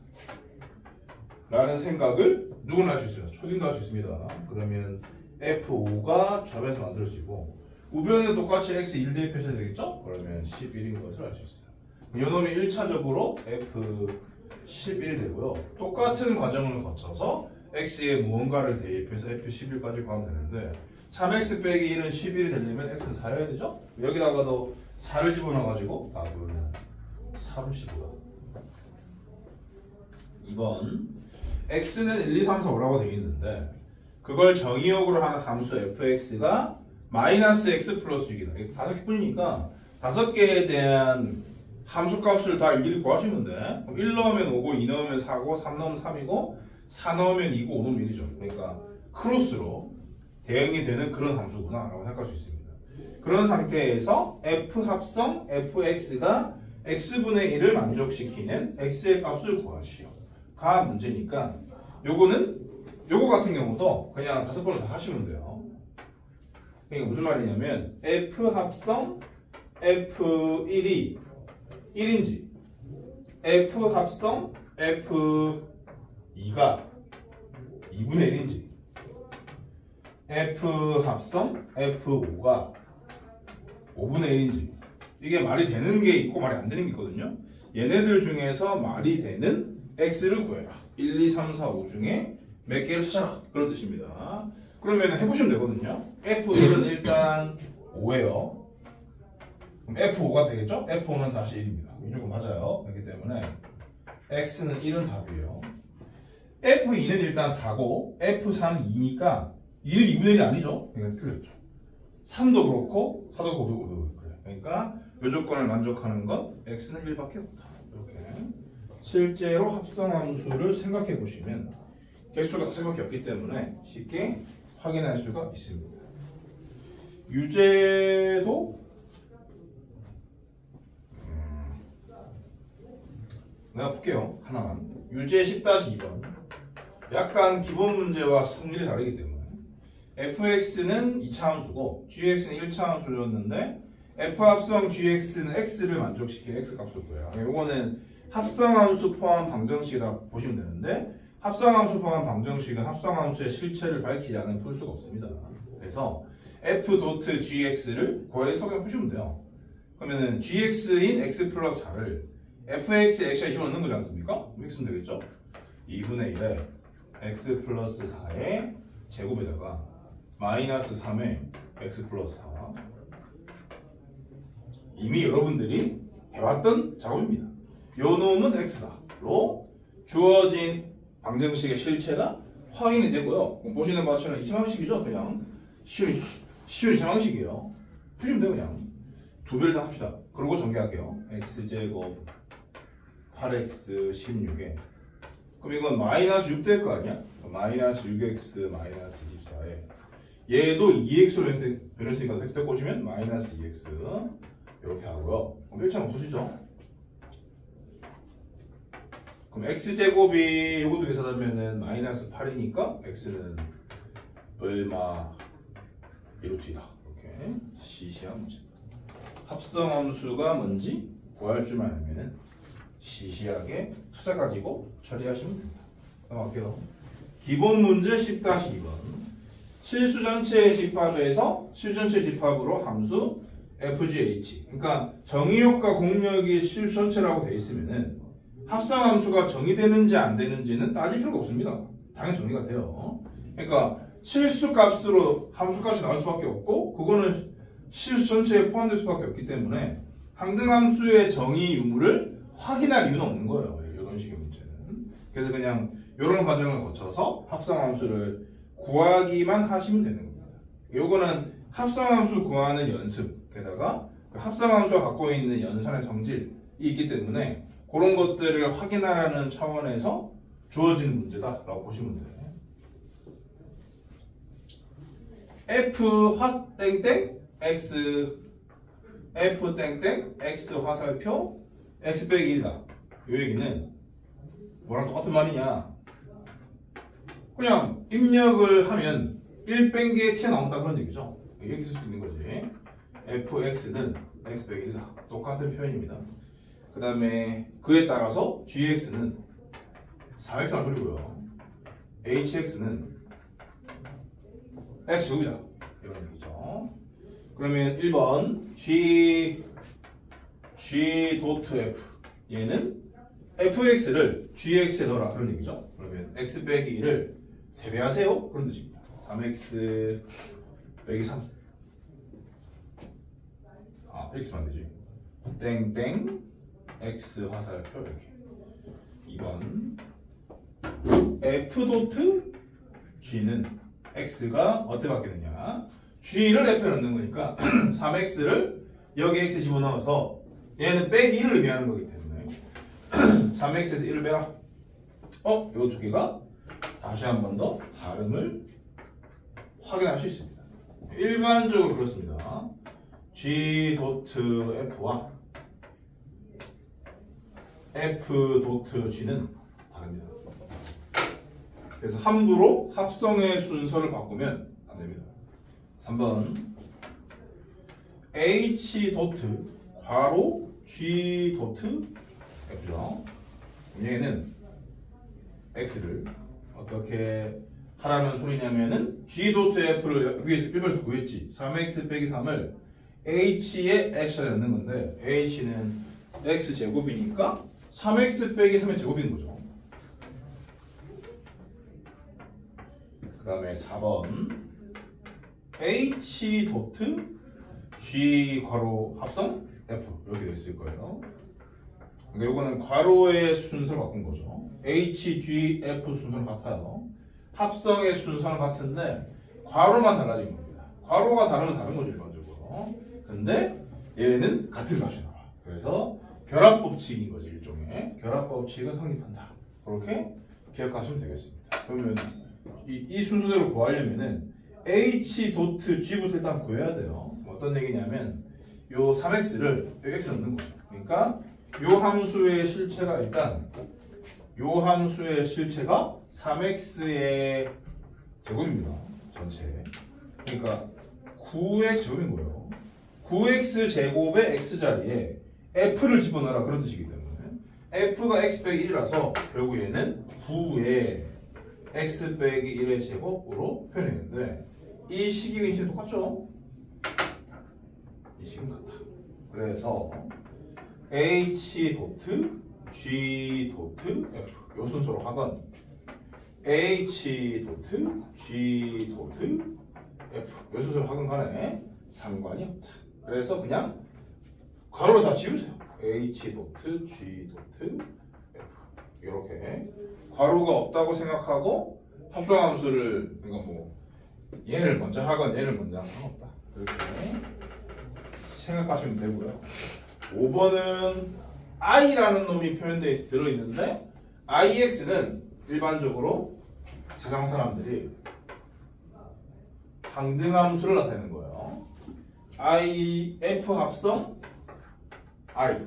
라는 생각을 누구나 할 수 있어요. 초딩도 할 수 있습니다. 그러면 f5가 좌변에서 만들어지고 우변에도 똑같이 x 1 대입하셔야 되겠죠? 그러면 11인 것을 알 수 있어요. 요 놈이 1차적으로 f11 되고요. 똑같은 과정을 거쳐서 x에 무언가를 대입해서 f11까지 구하면 되는데 3x 빼기 1은 11이 되려면 x는 4여야 되죠? 여기다가도 4를 집어넣어가지고 답은 30이다. 2번 x는 1, 2, 3, 4, 5라고 되어 있는데 그걸 정의역으로 하는 함수 fx가 마이너스 x 플러스 6이다. 이게 5개뿐이니까 5개에 대한 함수값을 다 일일이 구하시면 돼. 1 넣으면 5고 2 넣으면 4고 3 넣으면 3이고 4 넣으면 2고 5 넣으면 1이죠. 그러니까 크로스로 대응이 되는 그런 함수구나 라고 생각할 수 있습니다. 그런 상태에서 f 합성 fx가 x분의 1을 만족시키는 x의 값을 구하시오 가 문제니까 요거 같은 경우도 그냥 5번을 다 하시면 돼요. 그러니까 무슨 말이냐면 f 합성 f1이 1인지 f 합성 f2가 2분의 1인지 f 합성 f5가 5분의 1인지 이게 말이 되는 게 있고 말이 안 되는 게 있거든요. 얘네들 중에서 말이 되는 x를 구해라. 1, 2, 3, 4, 5 중에 몇 개를 찾아라. 그런 뜻입니다. 그러면 해보시면 되거든요. f1은 일단 5예요. 그럼 f5가 되겠죠? f5는 다시 1입니다. 무조건 맞아요. 그렇기 때문에 x는 1은 답이에요. f2는 일단 4고 f4는 2니까 1 2분의 1이 아니죠? 그러니까 틀렸죠. 3도 그렇고 4도 5도 그래. 그러니까 이 조건을 만족하는 건 x는 1밖에 없다. 이렇게 실제로 합성함수를 생각해 보시면 개수가 5개밖에 없기 때문에 쉽게 확인할 수가 있습니다. 유제도 내가 볼게요. 하나만. 유제 10-2번. 약간 기본 문제와 성질이 다르기 때문에 fx는 2차 함수고 gx는 1차 함수였는데 f 합성 gx는 x를 만족시키는 x 값을 구해요. 이거는 합성함수 포함 방정식이라 보시면 되는데 합성함수 포함 방정식은 합성함수의 실체를 밝히지 않으면 풀 수가 없습니다. 그래서 f 도트 gx를 구해서 그냥 푸시면 돼요. 그러면은 gx인 x 플러스 4를 fx에 x에 집어넣는 거지 않습니까? x는 되겠죠? 2분의 1에 x 플러스 4의 제곱에다가 마이너스 3의 x 플러스 4 이미 여러분들이 해왔던 작업입니다. 요 놈은 x다로 주어진 방정식의 실체가 확인이 되고요. 보시는 바처럼 2차 방식이죠. 그냥 쉬운 2차 방식이에요. 푸시면 돼요. 그냥 두 배를 다 합시다. 그리고 전개할게요. x제곱 8x 16에 그럼 이건 마이너스 6 될 거 아니야? 마이너스 6x 마이너스 24에 얘도 2x로 변했으니까 될 것이면 마이너스 2x 이렇게 하고요. 그럼 1차는 없어지죠? 그럼 x제곱이 이것도 계산하면은 마이너스 8이니까 x는 얼마 이렇게다. 이렇게 시시한 문제. 합성함수가 뭔지 구할 줄만 알면은 시시하게 찾아가지고 처리하시면 됩니다. 넘어갈게요. 기본 문제 10-2번. 실수전체 집합에서 실수전체 집합으로 함수 FGH. 그러니까 정의역과 공역이 실수전체라고 되어 있으면은 합성함수가 정의되는지 안 되는지는 따질 필요가 없습니다. 당연히 정의가 돼요. 그러니까 실수값으로 함수값이 나올 수밖에 없고 그거는 실수 전체에 포함될 수밖에 없기 때문에 항등함수의 정의 유무를 확인할 이유는 없는 거예요. 이런 식의 문제는. 그래서 그냥 이런 과정을 거쳐서 합성함수를 구하기만 하시면 되는 겁니다. 요거는 합성함수 구하는 연습, 게다가 그 합성함수가 갖고 있는 연산의 성질이 있기 때문에 그런 것들을 확인하라는 차원에서 주어진 문제다라고 보시면 돼요. f 화 땡땡 x f 땡땡 x 화살표 x 빼기 1이다. 요 얘기는 뭐랑 똑같은 말이냐? 그냥 입력을 하면 1 뺀 게 튀어나온다 그런 얘기죠. 이렇게 쓸 수 있는 거지. fx는 x 빼기 1이다. 똑같은 표현입니다. 그 다음에 그에 따라서 gx는 3x가 돌리고요. hx는 x제곱이다. 이런 얘기죠. 그러면 1번 g.f 얘는 fx를 gx에 넣어라. 그런 얘기죠. 그러면 x 빼기 1을 3배 하세요. 그런 뜻입니다. 3x 빼기 3. 이렇게 쓰면 안 되지. 땡땡 x 화살표 이렇게. 2번 f 도트 g는 x가 어떻게 바뀌느냐? g를 f에 넣는 거니까 3x를 여기 x 집어넣어서 얘는 빼기 1을 의미하는 거기 때문에 3x에서 1을 빼라. 요 두 개가 다시 한 번 더 다름을 확인할 수 있습니다. 일반적으로 그렇습니다. g.f와 f.g는 다릅니다. 그래서 함부로 합성의 순서를 바꾸면 안 됩니다. 3번 h 도트 괄호 g 도트 f죠. 얘는 x를 어떻게 하라는 소리냐면은 g 도트 f를 위에서 1번에서 구했지. 3x 빼기 3을 h에 x에 넣는 건데 h는 x 제곱이니까 3x 빼기 3의 제곱인 거죠. 그 다음에 4번 h 도트 g 괄호 합성 f 이렇게 됐을 거예요. 그러니까 이거는 괄호의 순서를 바꾼 거죠. h, g, f 순서는 같아요. 합성의 순서는 같은데 괄호만 달라진 겁니다. 괄호가 다르면 다른 거죠 일반적으로. 근데 얘는 같은 값이 나와. 그래서 결합법칙인 거지 일종의. 결합법칙은 성립한다. 그렇게 기억하시면 되겠습니다. 그러면 이 순서대로 구하려면은 h 도트 g부터 일단 구해야 돼요. 어떤 얘기냐면 요 3x를 여기 x 넣는 거죠. 그러니까 요 함수의 실체가 일단 요 함수의 실체가 3x의 제곱입니다. 전체. 그러니까 9x 제곱인 거예요. 9x 제곱의 x 자리에 f를 집어넣어라 그런 뜻이기 때문에 f가 x 빼기 1이라서 결국 얘는 9의 x 빼기 1의 제곱으로 표현했는데 이 식이 이제 똑같죠? 이 식은 같다. 그래서 h 도트 g 도트 f 요 순서로 하건 h 도트 g 도트 f 요 순서로 하건 간에 상관이 없다. 그래서 그냥 가로를 다 지우세요. h 도트 g 도트 f 이렇게 괄호가 없다고 생각하고 합성함수를 그러니까 뭐 얘를 먼저 하건 얘를 먼저 하건 상관없다. 그렇게 생각하시면 되고요. 5번은 i라는 놈이 표현되어 들어있는데 ix는 일반적으로 세상 사람들이 항등함수를 나타내는 거예요. i, f 합성 i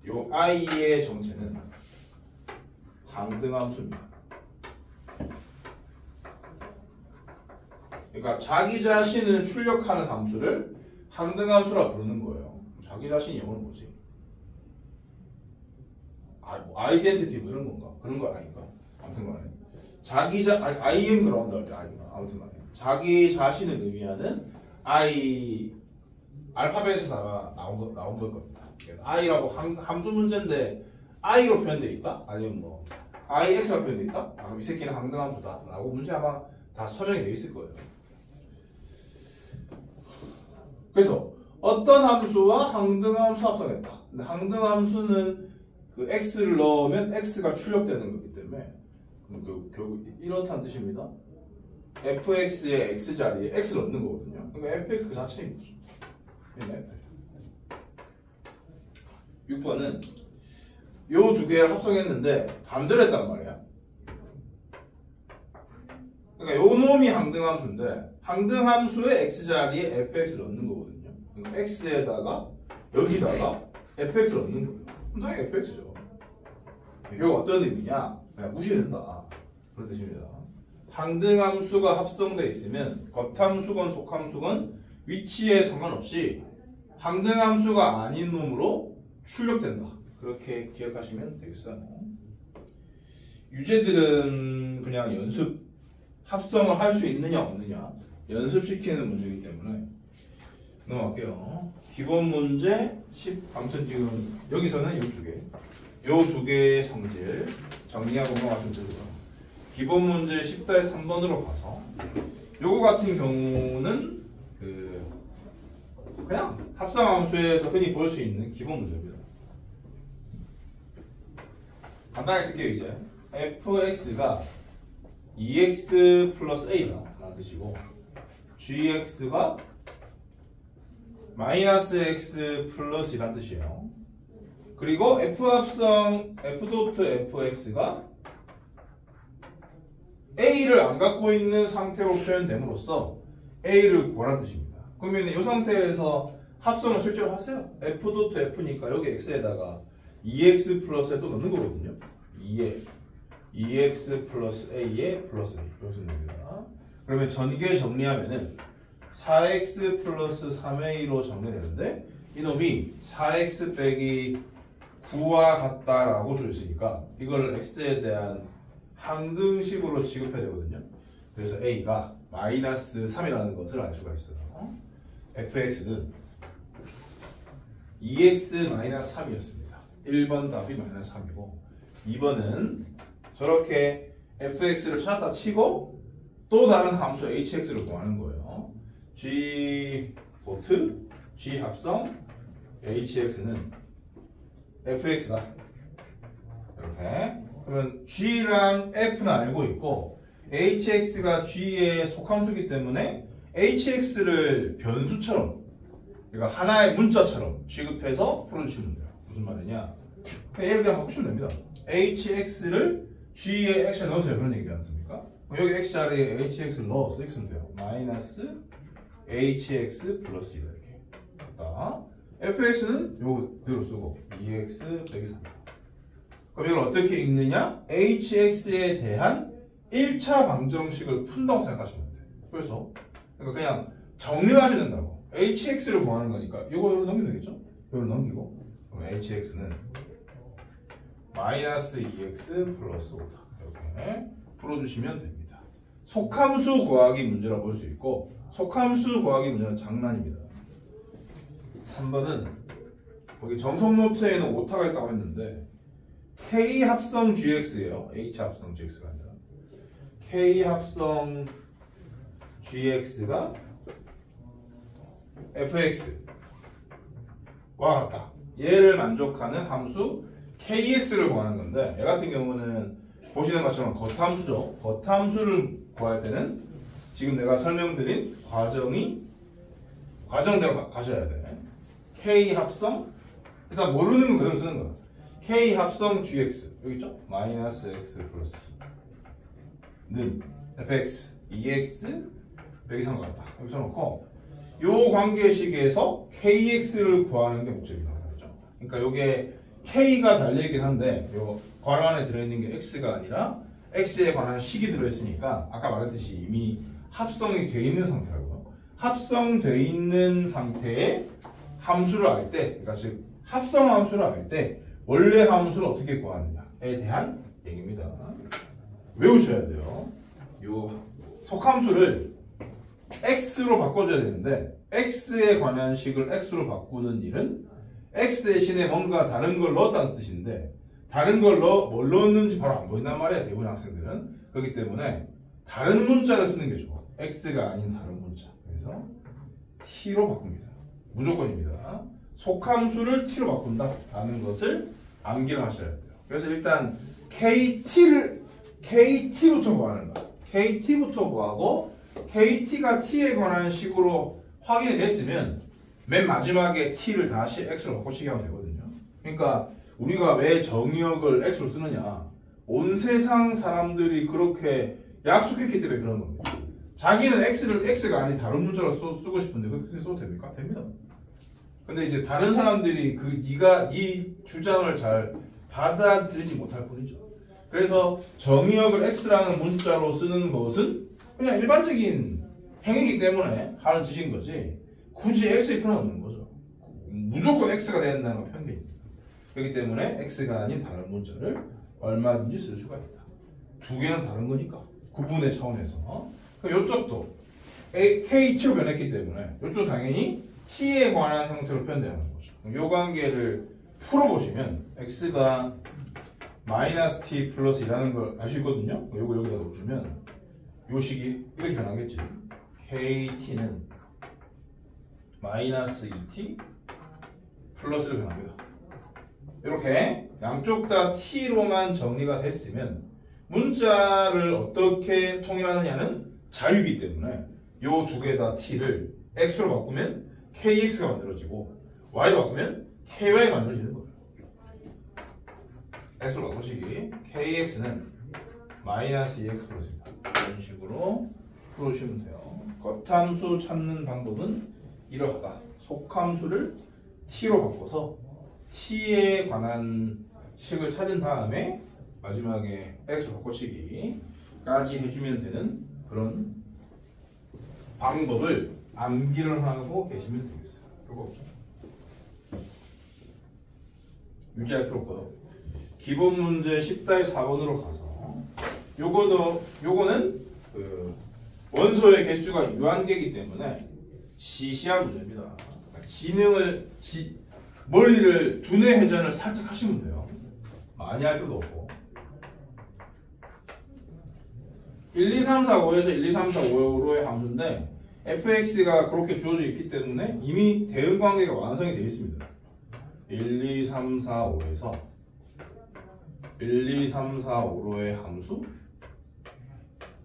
요 i의 정체는 항등함수입니다. 그러니까 자기 자신을 출력하는 함수를 항등함수라 부르는 거예요. 자기 자신이 영어는 뭐지? 뭐 아이덴티티 뭐 이런 건가? 그런 거 아닌가? 아무튼 간에 I am 그라운드 할 때 아닌가? 아무튼 간에 자기 자신을 의미하는 I 알파벳에서 나온 걸 겁니다. I라고 함수 문제인데 i로 표현되어 있다? 아니면 뭐 ix가 표현되어 있다? 그럼 이 새끼는 항등함수다 라고 문제 아마 다 설명이 되어 있을 거예요. 그래서 어떤 함수와 항등함수 합성했다. 근데 항등함수는 그 x를 넣으면 x가 출력되는 거기 때문에 결국 이렇다는 뜻입니다. fx의 x자리에 x를 넣는 거거든요. 그러니까 fx 그 자체인 거죠. 6번은 요 두 개를 합성했는데 반대로 했단 말이야. 그러니까 요 놈이 항등함수인데 항등함수의 x자리에 fx를 넣는 거거든요. 그러니까 x에다가 여기다가 fx를 넣는 거예요. 그럼 당연히 fx죠. 이거 어떤 의미냐? 그냥 무시된다. 그런 뜻입니다. 항등함수가 합성되어 있으면 겉함수건 속함수건 위치에 상관없이 항등함수가 아닌 놈으로 출력된다. 그렇게 기억하시면 되겠어요. 유제들은 그냥 연습 합성을 할 수 있느냐 없느냐 연습시키는 문제이기 때문에 넘어갈게요. 기본 문제 10. 아무튼 지금 여기서는 이 두 개, 요 두 개의 성질 정리하고 넘어가시면 되고요. 기본 문제 10달 3번으로 가서 요거 같은 경우는 그냥 합성함수에서 흔히 볼 수 있는 기본 문제입니다. 간단하게 쓸게요. 이제 fx가 2x 플러스 a다 라는 뜻이고 gx가 마이너스 x 플러스 이란 뜻이에요. 그리고 f합성 f.fx가 a를 안 갖고 있는 상태로 표현됨으로써 a를 구하라는 뜻입니다. 그러면 이 상태에서 합성을 실제로 하세요. f.f니까 여기 x에다가 2x 플러스 또 넣는 거거든요. 2x 플러스 a에 플러스 a 여기서 됩니다. 그러면 전개 정리하면은 4x 플러스 3a로 정리되는데 이놈이 4x 빼기 9와 같다라고 줘 있으니까 이걸 x에 대한 항등식으로 취급해야 되거든요. 그래서 a가 마이너스 3이라는 것을 알 수가 있어요. fx는 2x 마이너스 3이었습니다. 1번 답이 마이너스 3이고 2번은 저렇게 fx를 찾았다 치고 또 다른 함수 hx를 구하는 거예요. g 도트 g 합성 hx는 fx다. 이렇게. 그러면 g랑 f는 알고 있고 hx가 g의 속함수이기 때문에 hx를 변수처럼 그러니까 하나의 문자처럼 취급해서 풀어주시면 돼요. 무슨 말이냐? 얘를 그냥 바꾸시면 됩니다. hx를 g의 x에 넣으세요. 그런 얘기지 않습니까? 여기 x 자리에 hx를 넣어서 x는 돼요. 마이너스 hx 플러스 2 이렇게. 됐다. fx는 요거 그대로 쓰고 2x 빼기 3. 그럼 이걸 어떻게 읽느냐? hx에 대한 1차 방정식을 푼다고 생각하시면 돼요. 그래서 그냥 정리하셔야 된다고. hx를 구하는 거니까 이거를 넘기면 되겠죠? 이걸 넘기고 그럼 hx는 마이너스 2x 플러스 5다. 이렇게 풀어주시면 됩니다. 속함수 구하기 문제라고 볼 수 있고 속함수 구하기 문제는 장난입니다. 3번은 거기 정석 노트에는 오타가 있다고 했는데 K 합성 GX예요. H 합성 GX가 아니라 K 합성 GX가 fx와 같다. 얘를 만족하는 함수 kx를 구하는 건데 얘 같은 경우는 보시는 것처럼 겉함수죠. 겉함수를 구할 때는 지금 내가 설명드린 과정대로 가셔야 돼. k 합성 일단 모르는 건 그대로 쓰는 거야. k 합성 gx 여기 있죠? 마이너스 x 플러스 는 fx 2x 빼기 3과 같다. 여기 써놓고 요 관계식에서 kx를 구하는 게 목적이라고 하죠. 그러니까 요게 k가 달려있긴 한데 요 괄호 안에 들어있는 게 x가 아니라 x에 관한 식이 들어있으니까 아까 말했듯이 이미 합성이 돼 있는 상태라고요. 합성돼 있는 상태에 함수를 알 때, 그러니까 즉 합성 함수를 알 때 원래 함수를 어떻게 구하느냐에 대한 얘기입니다. 외우셔야 돼요. 요 속함수를 x로 바꿔줘야 되는데 x에 관한 식을 x로 바꾸는 일은 x 대신에 뭔가 다른 걸 넣었다는 뜻인데 다른 걸로 뭘 넣었는지 바로 안 보인단 말이야, 대부분 학생들은. 그렇기 때문에 다른 문자를 쓰는 게 좋아. x가 아닌 다른 문자. 그래서 t로 바꿉니다. 무조건입니다. 속함수를 t로 바꾼다라는 것을 암기를 하셔야 돼요. 그래서 일단 KT부터 구하는 거야. KT부터 구하고 KT가 T에 관한 식으로 확인이 됐으면 맨 마지막에 T를 다시 X로 바꿔치기 하면 되거든요. 그러니까 우리가 왜 정의역을 X로 쓰느냐, 온 세상 사람들이 그렇게 약속했기 때문에 그런 겁니다. 자기는 X가 아닌 다른 문자로 쓰고 싶은데 그렇게 써도 됩니까? 됩니다. 근데 이제 다른 사람들이 네가 네 주장을 잘 받아들이지 못할 뿐이죠. 그래서 정의역을 X라는 문자로 쓰는 것은 그냥 일반적인 행위이기 때문에 하는 짓인 거지, 굳이 X의 필요는 없는 거죠. 무조건 X가 돼야 된다는 건 편견입니다. 그렇기 때문에 X가 아닌 다른 문자를 얼마든지 쓸 수가 있다. 두 개는 다른 거니까 구분의 차원에서. 그럼 이쪽도 KT로 변했기 때문에 이쪽도 당연히 T에 관한 형태로 표현되는 거죠. 이 관계를 풀어보시면 X가 마이너스 T 플러스 2라는 걸 알 수 있거든요. 요거 여기다 넣어주면 요 식이 이렇게 변하겠지. KT는 마이너스 2T 플러스로 변합니다. 이렇게 양쪽 다 T로만 정리가 됐으면 문자를 어떻게 통일하느냐는 자유이기 때문에 요 두 개 다 T를 X로 바꾸면 KX가 만들어지고 Y로 바꾸면 KY가 만들어지는 거예요. X로 바꾸시기. KX는 마이너스 2X 플러스입니다. 이런 식으로 풀어주시면 돼요. 겉함수 찾는 방법은 이러하다. 속함수를 T로 바꿔서 T에 관한 식을 찾은 다음에 마지막에 X로 바꿔치기까지 해주면 되는 그런 방법을 암기를 하고 계시면 되겠어요. 별거 없죠. 유지할 필요 없고요. 기본 문제 10-4번으로 가서 요거는 그 원소의 개수가 유한계이기 때문에 시시한 문제입니다. 그러니까 머리를 두뇌 회전을 살짝 하시면 돼요. 많이 할 필요도 없고. 1, 2, 3, 4, 5에서 1, 2, 3, 4, 5로의 함수인데 fx가 그렇게 주어져 있기 때문에 이미 대응 관계가 완성이 되어 있습니다. 1, 2, 3, 4, 5에서 1, 2, 3, 4, 5로의 함수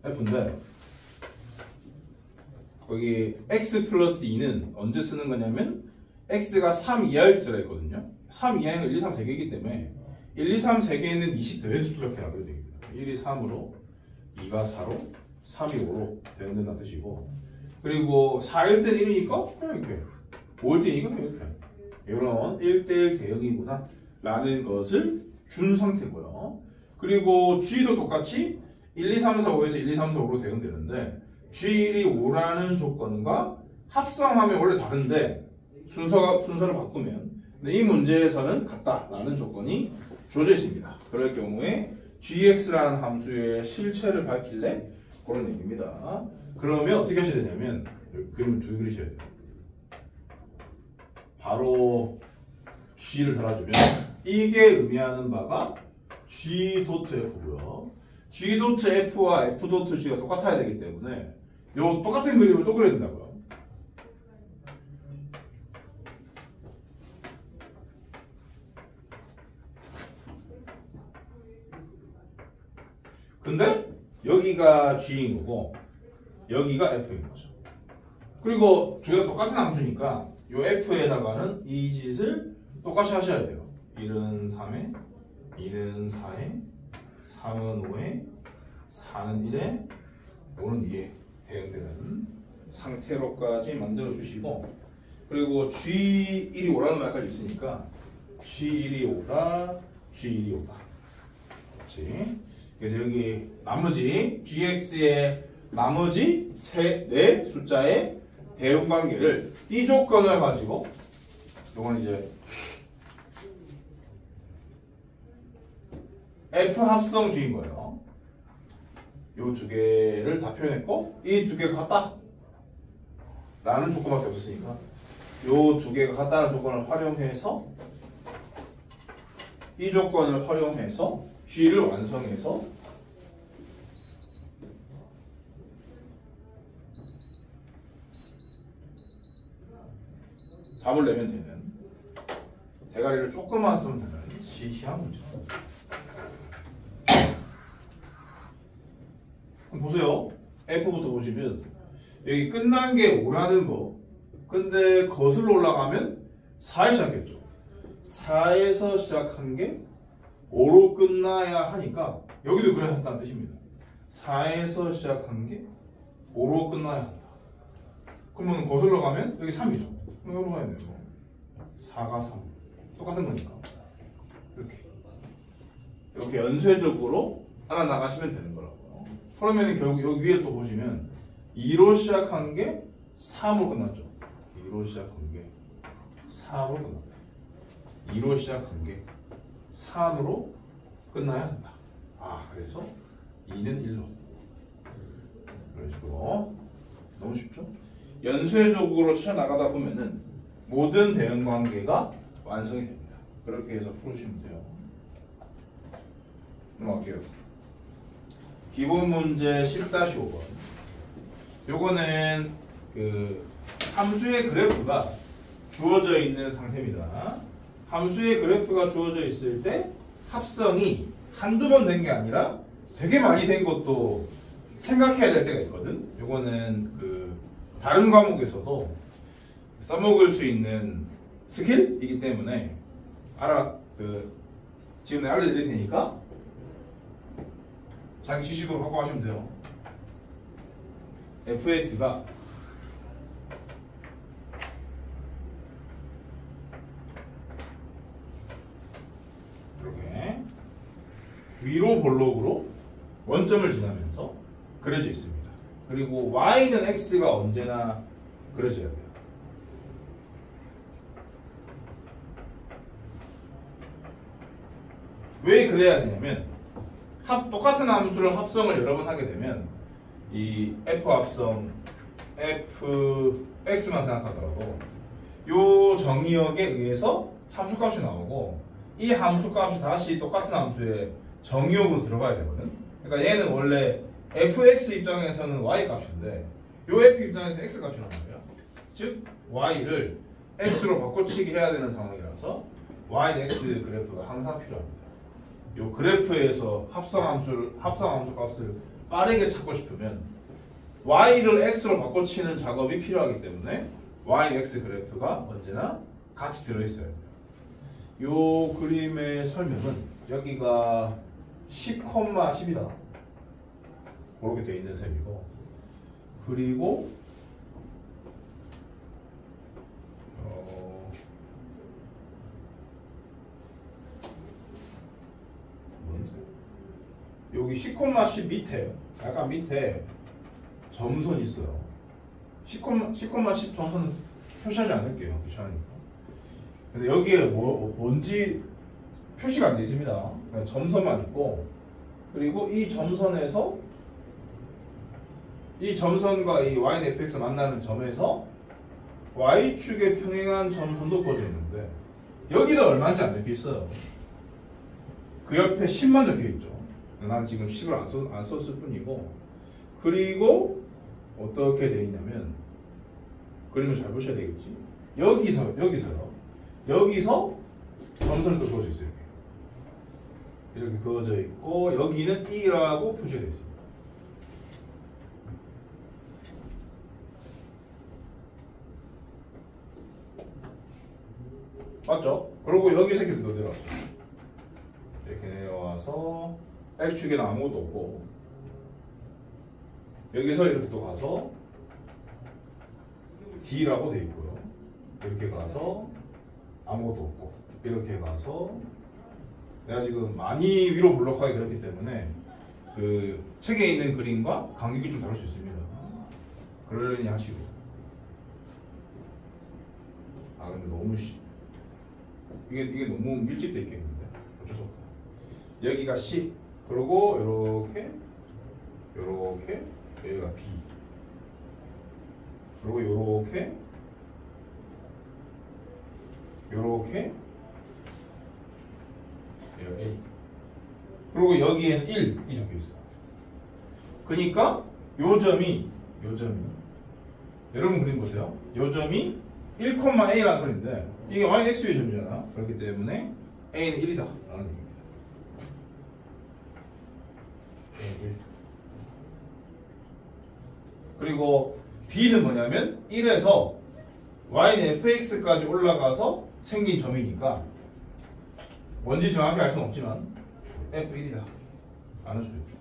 f인데 거기 x 플러스 2는 언제 쓰는 거냐면 x가 3 이하일 때라 했거든요. 3 이하는 1, 2, 3, 3개이기 때문에 1, 2, 3, 3개는 20 더해서 출력해라 그래도 됩니다. 1이 3으로 2가 4로 3이 5로 대응된다는 뜻이고, 그리고 4일 때 1이니까 그냥 이렇게 5일 때 2가 이렇게 이런 1대1 대응이구나 라는 것을 준 상태고요. 그리고 G도 똑같이 1, 2, 3, 4, 5에서 1, 2, 3, 4, 5로 대응되는데 G1이 5라는 조건과 합성하면 원래 다른데 순서를 바꾸면 이 문제에서는 같다라는 조건이 주어져 있습니다. 그럴 경우에 gx라는 함수의 실체를 밝힐래? 그런 얘기입니다. 그러면 어떻게 하셔야 되냐면 그림을 두 개 그리셔야 돼요. 바로 g를 달아주면 이게 의미하는 바가 g.f고요. g.f와 f.g가 똑같아야 되기 때문에 요 똑같은 그림을 또 그려야 된다고요. 근데 여기가 g인 거고 여기가 f인 거죠. 그리고 두 개가 똑같은 함수니까 요 f에다가는 이 짓을 똑같이 하셔야 돼요. 1은 3에 2는 4에 3은 5에 4는 1에 5는 2에 대응되는 상태로까지 만들어 주시고, 그리고 G1이 5라는 말까지 있으니까 G1이 5다, G1이 5다. 그렇지? 그래서 여기 나머지 GX의 나머지 네 숫자의 대응 관계를 이 조건을 가지고, 이건 이제 F 합성 G인 거예요. 요 두 개를 다 표현했고 이 두 개가 같다 라는 조건밖에 없었으니까 요 두 개가 같다는 조건을 활용해서 이 조건을 활용해서 G를 완성해서 답을 내면 되는 대가리를 조금만 쓰면 되는 시시한 문제. 보세요. F부터 보시면 여기 끝난 게 5라는 거. 근데 거슬러 올라가면 4에 시작했죠. 4에서 시작한 게 5로 끝나야 하니까 여기도 그래야 한다는 뜻입니다. 4에서 시작한 게 5로 끝나야 한다. 그러면 거슬러 가면 여기 3이죠. 그럼 여기로 가야 돼요. 4가 3. 똑같은 거니까. 이렇게 연쇄적으로 알아나가시면 되는 거라고요. 그러면 결국 여기 위에 또 보시면 2로 시작한 게 3으로 끝났죠. 2로 시작한 게 3으로 끝났다. 2로 시작한 게 3으로 끝나야 한다. 그래서 2는 1로. 그런 식으로. 너무 쉽죠? 연쇄적으로 쳐나가다 보면은 모든 대응 관계가 완성이 됩니다. 그렇게 해서 풀으시면 돼요. 넘어갈게요. 기본 문제 10-5번. 요거는 그 함수의 그래프가 주어져 있는 상태입니다. 함수의 그래프가 주어져 있을 때 합성이 한두 번 된 게 아니라 되게 많이 된 것도 생각해야 될 때가 있거든. 요거는 그 다른 과목에서도 써먹을 수 있는 스킬이기 때문에 지금 내가 알려드릴 테니까 자기 지식으로 갖고 가시면 돼요. fx가 이렇게 위로 볼록으로 원점을 지나면서 그려져 있습니다. 그리고 y는 x가 언제나 그려져야 돼요. 왜 그래야 되냐면 똑같은 함수를 합성을 여러 번 하게 되면 이 f 합성 fx만 생각하더라도 요 정의역에 의해서 함수값이 나오고 이 함수값이 다시 똑같은 함수의 정의역으로 들어가야 되거든. 그러니까 얘는 원래 fx 입장에서는 y 값인데 요 f 입장에서 x 값이 나온 거예요. 즉 y를 x로 바꿔치기 해야 되는 상황이라서 y, x 그래프가 항상 필요합니다. 요 그래프에서 합성함수 값을 빠르게 찾고 싶으면 y를 x로 바꿔치는 작업이 필요하기 때문에 y, x 그래프가 언제나 같이 들어있어요. 요 그림의 설명은 여기가 10,10이다. 그렇게 되어 있는 셈이고, 그리고 여기 10,10 밑에 약간 밑에 점선이 있어요. 10,10 점선은 표시하지 않을게요. 귀찮으니까. 근데 여기에 뭔지 표시가 안 되어 있습니다. 그냥 점선만 있고, 그리고 이 점선에서 이 점선과 이 y는 fx 만나는 점에서 y축에 평행한 점선도 그어져 있는데 여기는 얼마인지 안 적혀 있어요. 그 옆에 10만 적혀 있죠. 난 지금 10을 안 썼을 뿐이고, 그리고 어떻게 되어 있냐면 그림을 잘 보셔야 되겠지. 여기서 점선이 또 그어져 있어요. 이렇게 그어져 있고 여기는 E라고 표시되어 있습니다. 맞죠? 그리고 여기서 이렇게 또 내려왔죠. 이렇게 내려와서 X축에는 아무것도 없고, 여기서 이렇게 또 가서 D라고 되어 있고요. 이렇게 가서 아무것도 없고, 이렇게 가서 내가 지금 많이 위로 블록하게 그렸기 때문에 그 책에 있는 그림과 간격이 좀 다를 수 있습니다. 그러려니 하시고. 근데 너무 이게 너무 밀집되어 있겠는데 어쩔 수 없다. 여기가 C, 그리고 요렇게 여기가 B, 그리고 요렇게 여기가 A. 그리고 여기에는 1이 적혀 있어. 그러니까 요 점이 여러분 그림 보세요. 요 점이 1,A라는 소리인데 이게 Y는 X의 점이잖아. 그렇기 때문에 A는 1이다 라는 얘기입니다. A는 1. 그리고 B는 뭐냐면 1에서 Y는 fx까지 올라가서 생긴 점이니까 뭔지 정확히 알 수는 없지만 f1이다 라는 소리입니다.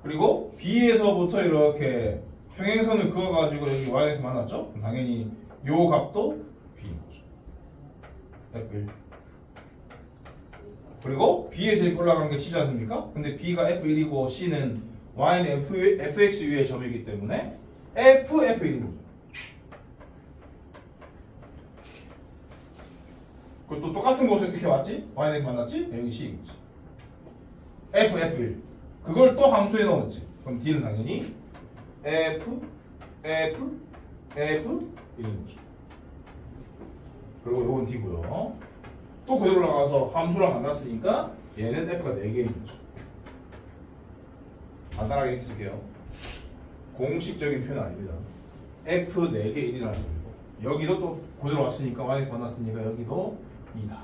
그리고 B에서부터 이렇게 평행선을 그어가지고 여기 Y에서 만났죠? 그럼 당연히 요 값도 B인 거죠. F1. 그리고 B에서 이렇게 올라간 게 C지 않습니까? 근데 B가 F1이고 C는 Y는 fx 위의 점이기 때문에 F1인 거죠. 그리고 또 똑같은 곳에 이렇게 왔지? Y에서 만났지? 여기 C인 거지. F1. 그걸 또 함수에 넣었지. 그럼 D는 당연히 F 이런 거죠. 그리고 요건 D고요. 또 그대로 올라가서 함수랑 만났으니까 얘는 F가 4개인 거죠. 간단하게 이렇게 쓸게요. 공식적인 표현 아닙니다. F 4개 1이라는 소리고 여기도 또 그대로 왔으니까 Y에서 만났으니까 여기도 2다.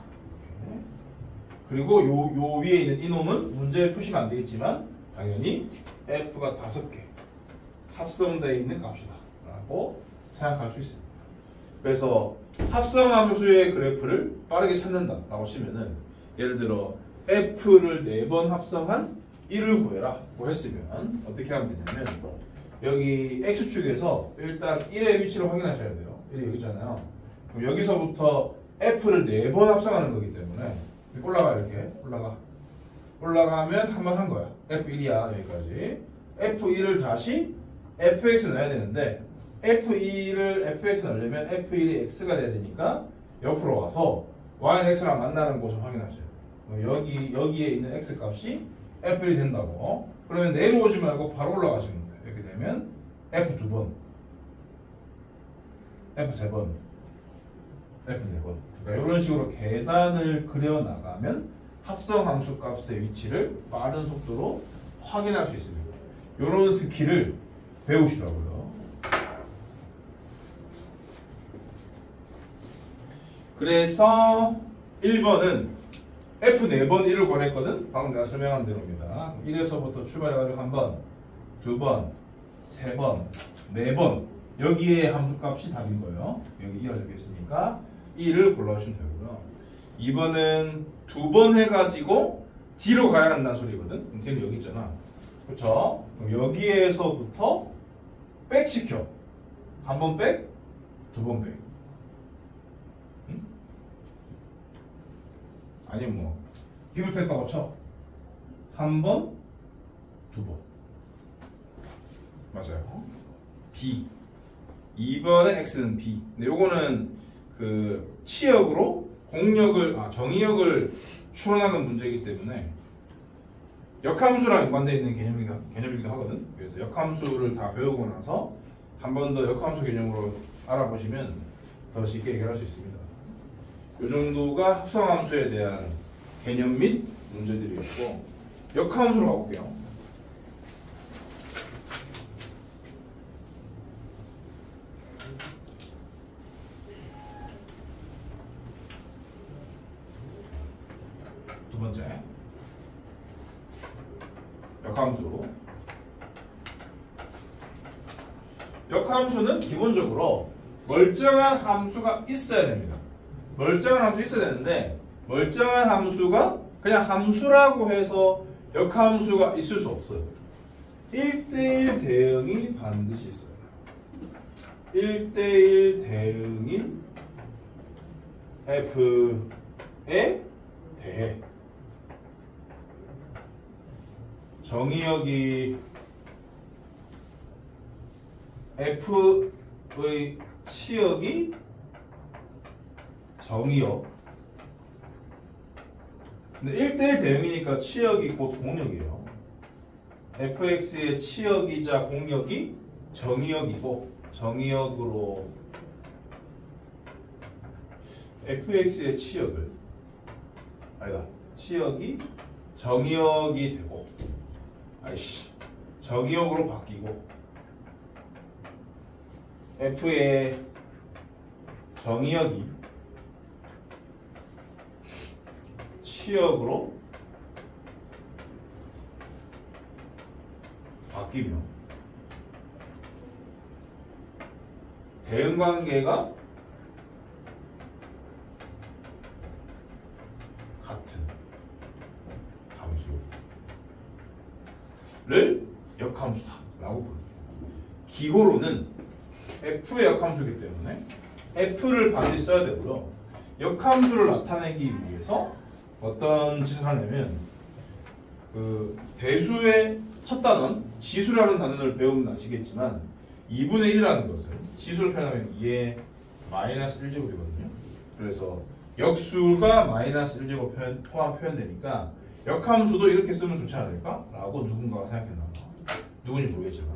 그리고 요 위에 있는 이놈은 문제에 표시가 안 되어 있지만 당연히 F가 5개 합성되어 있는 값이다 라고 생각할 수 있습니다. 그래서 합성함수의 그래프를 빠르게 찾는다 라고 치면은 예를 들어 F를 4번 합성한 1을 구해라 고 했으면 어떻게 하면 되냐면 여기 X축에서 일단 1의 위치를 확인하셔야 돼요. 1이 여기 있잖아요. 그럼 여기서부터 F를 4번 합성하는 거기 때문에 올라가 이렇게 올라가면 한 번 한 거야. F1이야 여기까지. F1을 다시 Fx에 넣어야 되는데 F2를 Fx에 넣으려면 F1이 X가 돼야 되니까 옆으로 와서 Y는 X랑 만나는 곳을 확인하셔야 돼요. 여기에 있는 X 값이 F1이 된다고. 그러면 내려오지 말고 바로 올라가시면 돼요. 이렇게 되면 F2번 F3번 F4번 그러니까 이런 식으로 계단을 그려나가면 합성함수 값의 위치를 빠른 속도로 확인할 수 있습니다. 이런 스킬을 배우시라고요. 그래서 1번은 F4번 1을 구했거든. 방금 내가 설명한 대로입니다. 1에서부터 출발해가지고 한 번, 2번, 3번, 4번 여기에 함수값이 답인 거예요. 여기 2가 적혀있으니까 1을 골라주시면 되고요. 2번은 2번 해가지고 D로 가야 한다는 소리거든. 그럼 D는 여기 있잖아. 그렇죠? 그럼 여기에서부터 백 시켜. 한 번 백, 2번 백. 응? 아니면 뭐 B부터 했다고 쳐. 한 번, 2번. 맞아요. B. 2번은 X는 B. 근데 요거는 그 치역으로 정의역을 추론하는 문제이기 때문에 역함수랑 연관되어 있는 개념이기도 하거든. 그래서 역함수를 다 배우고 나서 한 번 더 역함수 개념으로 알아보시면 더 쉽게 해결할 수 있습니다. 이 정도가 합성함수에 대한 개념 및 문제들이었고 역함수로 가볼게요. 두 번째 역함수. 역함수는 기본적으로 멀쩡한 함수가 있어야 됩니다. 멀쩡한 함수 있어야 되는데 멀쩡한 함수가 그냥 함수라고 해서 역함수가 있을 수 없어요. 1대1 대응이 반드시 있어요. 1대1 대응인 F에 대해 정의역이 F의 치역이 정의역. 근데 1대1 대응이니까 치역이 곧 공역이에요. fx의 치역이자 공역이 정의역이고 정의역으로 fx의 치역을 치역이 정의역이 되고 정의역으로 바뀌고 F의 정의역이 치역으로 바뀌며 대응관계가 같은 함수를 역함수다 라고 부릅니다. 기호로는 F의 역함수이기 때문에 F를 반드시 써야 되고요. 역함수를 나타내기 위해서 어떤 짓을 하냐면 그 대수의 첫 단원 지수라는 단원을 배우면 아시겠지만 2분의 1이라는 것은 지수를 표현하면 2의 마이너스 1제곱이거든요. 그래서 역수가 마이너스 1제곱 포함 표현되니까 역함수도 이렇게 쓰면 좋지 않을까? 라고 누군가가 생각했나 봐. 누군지 모르겠지만.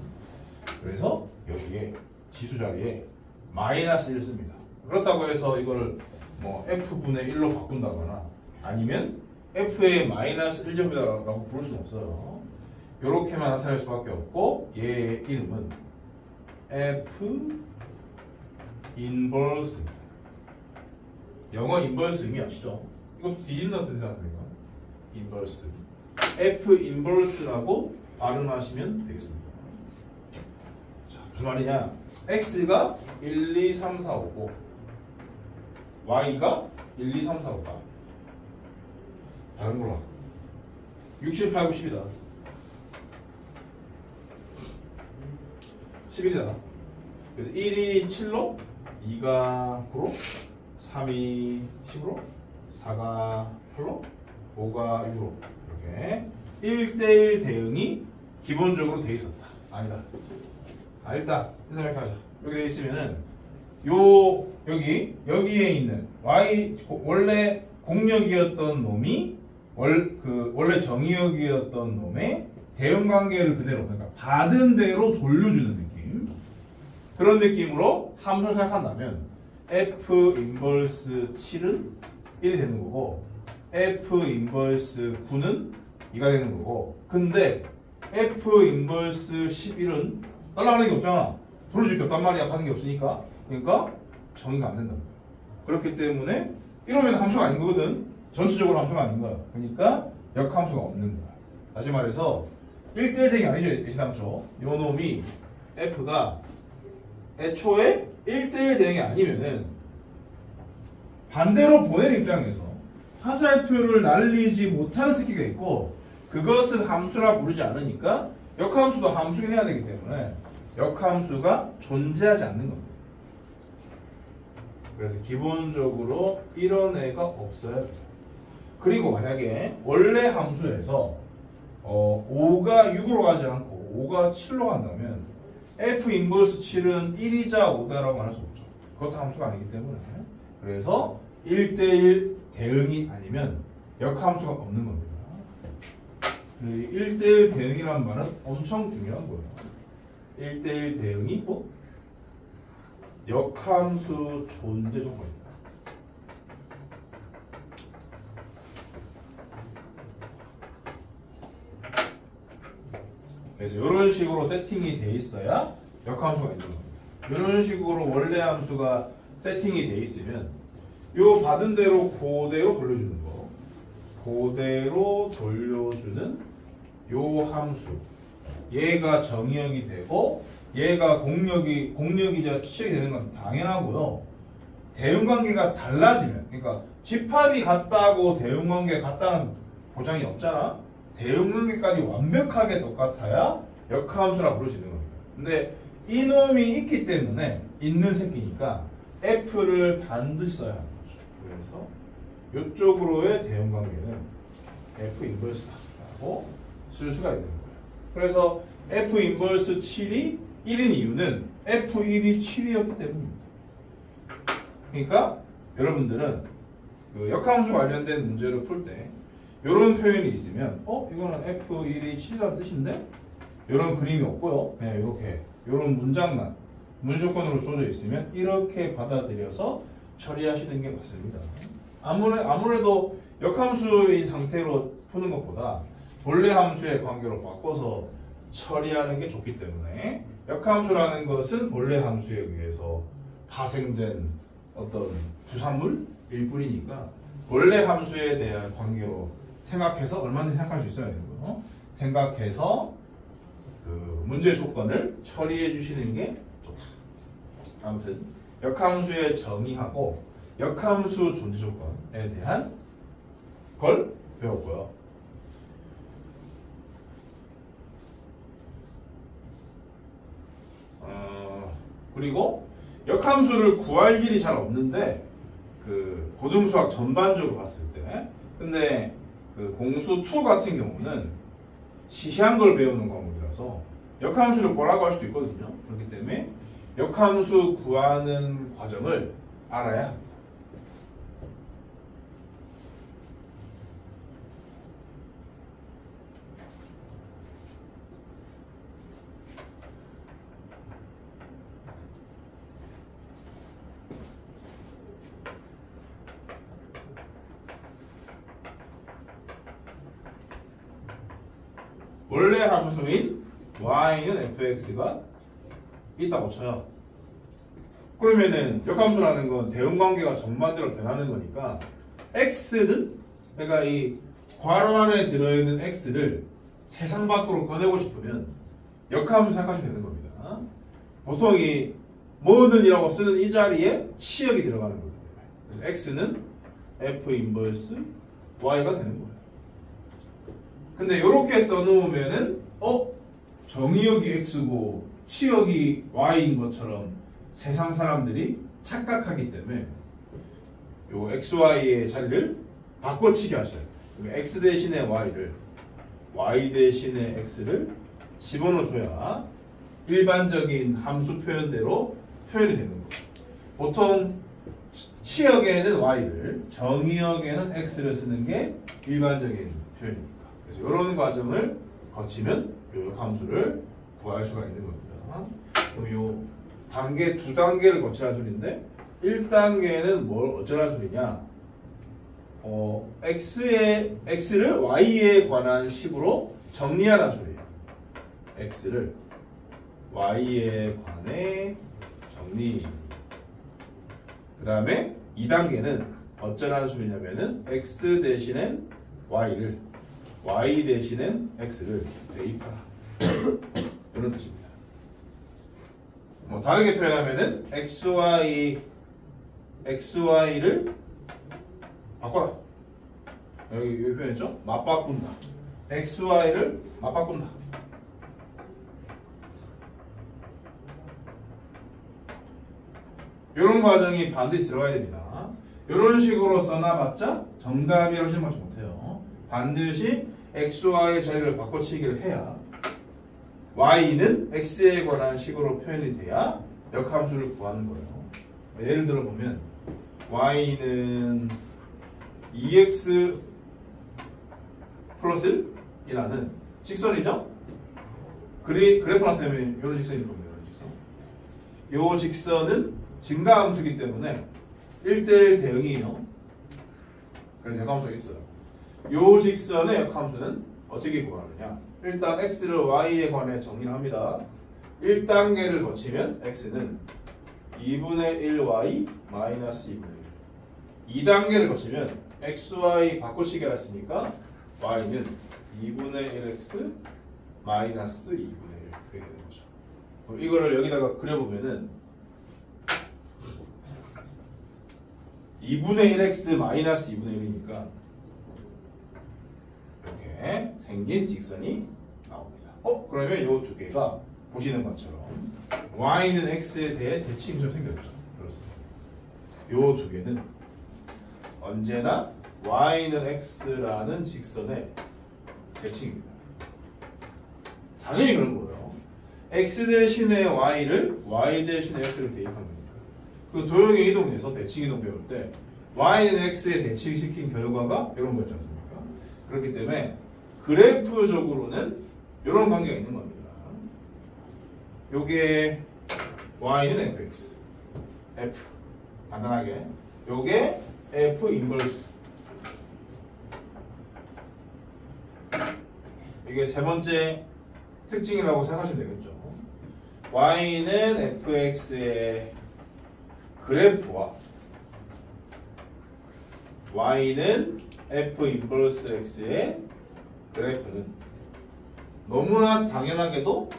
그래서 여기에 지수 자리에 마이너스 1을 씁니다. 그렇다고 해서 이거를 뭐 F분의 1로 바꾼다거나 아니면 F의 마이너스 1제곱이라고 부를 수는 없어요. 이렇게만 나타낼 수밖에 없고 얘의 이름은 F 인버스. 영어 인버스 의미 아시죠? 이거 뒤진다는 뜻이지 않습니까? 인버스. F 인버스라고 발음하시면 되겠습니다. 자, 무슨 말이냐? X가 1, 2, 3, 4, 5고 Y가 1, 2, 3, 4, 5가 다른 걸로 60, 8, 9, 10이다. 11이다. 그래서 1이 7로 2가 9로 3이 10으로 4가 8로 5가 6으로 이렇게 1대1 대응이 기본적으로 돼 있었다. 아니다. 일단 이렇게 하자. 여기 돼 있으면은 여기에 있는 Y 원래 공역이었던 놈이 원래 정의역이었던 놈의 대응 관계를 그대로 그러니까 받은 대로 돌려주는 느낌. 그런 느낌으로 함수를 생각한다면 F 인버스 7은 1이 되는 거고 F 인버스 9는 2가 되는 거고 근데 F 인버스 11은 따라가는 게 없잖아. 돌려줄 게 없단 말이야. 받는 게 없으니까. 그러니까 정의가 안 된다. 그렇기 때문에 이러면 함수가 아닌 거거든. 전체적으로 함수가 아닌 거야. 그러니까 역함수가 없는 거야. 다시 말해서 1대1 대응이 아니죠. 예시당초. 요 놈이 F가 애초에 1대1 대응이 아니면은 반대로 보내는 입장에서 화살표를 날리지 못하는 스키가 있고 그것은 함수라 부르지 않으니까 역함수도 함수긴 해야 되기 때문에 역함수가 존재하지 않는 겁니다. 그래서 기본적으로 이런 애가 없어요. 그리고 만약에 원래 함수에서 5가 6으로 가지 않고 5가 7로 간다면 F 인버스 7은 1이자 5다라고 할 수 없죠. 그것도 함수가 아니기 때문에 그래서 1대1 대응이 아니면 역함수가 없는 겁니다. 1대1 대응이라는 말은 엄청 중요한 거예요. 1대1 대응이 꼭 역함수 존재 조건입니다. 그래서 이런 식으로 세팅이 돼 있어야 역함수가 있는 겁니다. 이런 식으로 원래 함수가 세팅이 돼 있으면 요 받은 대로 그대로 돌려주는 거, 그대로 돌려주는 요 함수, 얘가 정의역이 되고 얘가 공역이자 치역이 되는 건 당연하고요. 대응관계가 달라지면, 그러니까 집합이 같다고 대응관계가 같다는 보장이 없잖아. 대응관계까지 완벽하게 똑같아야 역함수라 부를 수 있는 겁니다. 근데 이놈이 있기 때문에 있는 새끼니까 F를 반드시 써야 하는 거죠. 그래서 이쪽으로의 대응관계는 F 인버스다라고 쓸 수가 있는 거예요. 그래서 F 인버스 7이 1인 이유는 F1이 7이었기 때문입니다. 그러니까 여러분들은 그 역함수 관련된 문제를 풀 때 이런 표현이 있으면 이거는 F1이 7이라는 뜻인데 이런 그림이 없고요. 그냥 이렇게 이런 문장만 문조건으로 주어져 있으면 이렇게 받아들여서 처리하시는 게 맞습니다. 아무래도 역함수인 상태로 푸는 것보다 본래 함수의 관계로 바꿔서 처리하는 게 좋기 때문에 역함수라는 것은 본래 함수에 의해서 파생된 어떤 부산물일 뿐이니까 본래 함수에 대한 관계로 생각해서 얼마든지 생각할 수 있어야 되는 거예요. 생각해서 그 문제 조건을 처리해 주시는 게 좋다. 아무튼 역함수의 정의하고 역함수 존재 조건에 대한 걸 배웠고요. 그리고 역함수를 구할 일이 잘 없는데 그 고등수학 전반적으로 봤을 때 근데 그 공수 2 같은 경우는 시시한 걸 배우는 과목이라서 역함수를 뭐라고 할 수도 있거든요. 그렇기 때문에 역함수 구하는 과정을 알아야 합니다. 원래 함수인 y는 fx가 있다고 쳐요. 그러면은 역함수라는 건 대응관계가 전반대로 변하는 거니까 x는 그러니까 이 괄호 안에 들어있는 x를 세상 밖으로 꺼내고 싶으면 역함수 생각하시면 되는 겁니다. 보통 이 뭐는이라고 쓰는 이 자리에 치역이 들어가는 거예요. 그래서 x는 f 인버스 y가 되는 거예요. 근데 이렇게 써놓으면은 정의역이 x고 치역이 y인 것처럼 세상 사람들이 착각하기 때문에 요 xy의 자리를 바꿔치기 하셔야 돼요. x 대신에 y를 y 대신에 x를 집어넣어줘야 일반적인 함수 표현대로 표현이 되는 거예요. 보통 치역에는 y를 정의역에는 x를 쓰는 게 일반적인 표현입니다. 그래서 이런 과정을 거치면 요 역함수를 구할 수가 있는 겁니다. 그럼 요 단계 두 단계를 거치라는 소리인데 1단계는 뭘 어쩌라는 소리냐? x를 y에 관한 식으로 정리하라는 소리예요. x를 y에 관해 정리. 그 다음에 2단계는 어쩌라는 소리냐면은 x 대신엔 y를 y 대신엔 x를 대입하라. 이런 뜻입니다. 뭐 다르게 표현하면은 xy를 바꿔라. 여기 표현했죠? 맞바꾼다. xy를 맞바꾼다. 이런 과정이 반드시 들어가야 됩니다. 이런 식으로 써놔봤자 정답이라고 생각하지 못해요. 반드시 xy의 자리를 바꿔치기를 해야 y는 x에 관한 식으로 표현이 돼야 역함수를 구하는 거예요. 예를 들어 보면 y는 2x 플러스 1이라는 직선이죠. 그래프 나타내면 이런 직선일 겁니다. 이런 직선. 이 직선은 증가함수이기 때문에 1대1 대응이에요. 그래서 역함수가 있어요. 이 직선의 역함수는 어떻게 구하느냐? 일단 x를 y에 관해 정리를 합니다. 1단계를 거치면 x는 2분의 1y 마이너스 2분의 1. 2단계를 거치면 xy 바꿔치기를 했으니까 y는 2분의 1x 마이너스 2분의 1 그렇게 되는 거죠. 그럼 이거를 여기다가 그려보면은 2분의 1x 마이너스 2분의 1이니까 이렇게 생긴 직선이 나옵니다. 그러면 이 두 개가 보시는 것처럼 y는 x에 대해 대칭이 좀 생겼죠. 그렇습니다. 이 두 개는 언제나 y는 x라는 직선의 대칭입니다. 당연히 그런 거예요. x 대신에 y를 y 대신에 x를 대입한 거니까. 그 도형의 이동에서 대칭 이동 배울 때 y는 x에 대칭시킨 결과가 이런 거였지 않습니까? 그렇기 때문에 그래프적으로는 이런 관계가 있는 겁니다. 요게 y는 fx, f 간단하게 요게 f 인버스 이게 세 번째 특징이라고 생각하시면 되겠죠. y는 fx의 그래프와 y는 f 인버스 x의 그래프는 너무나 당연하게도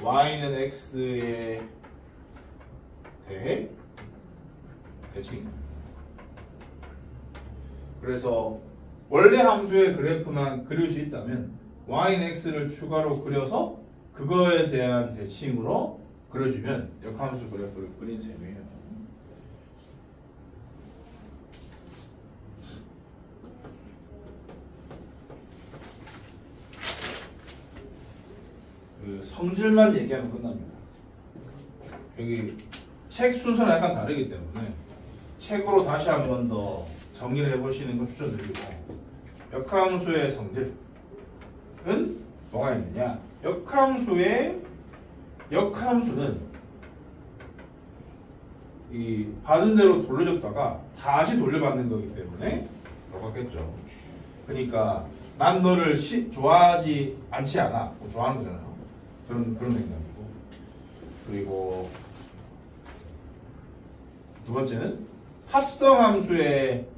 y는 x에 대해 대칭입니다. 그래서 원래 함수의 그래프만 그릴 수 있다면 y는 x를 추가로 그려서 그거에 대한 대칭으로 그려주면 역함수 그래프를 그린 셈이에요. 그 성질만 얘기하면 끝납니다. 여기 책 순서는 약간 다르기 때문에 책으로 다시 한 번 더 정리를 해보시는 걸 추천드리고, 역함수의 성질은 뭐가 있느냐? 역함수는 이 받은 대로 돌려줬다가 다시 돌려받는 거기 때문에 똑같겠죠. 그러니까 난 너를 좋아하지 않지 않아. 뭐 좋아하는 거잖아요. 그런 맥락이고. 그리고 두 번째는 합성함수의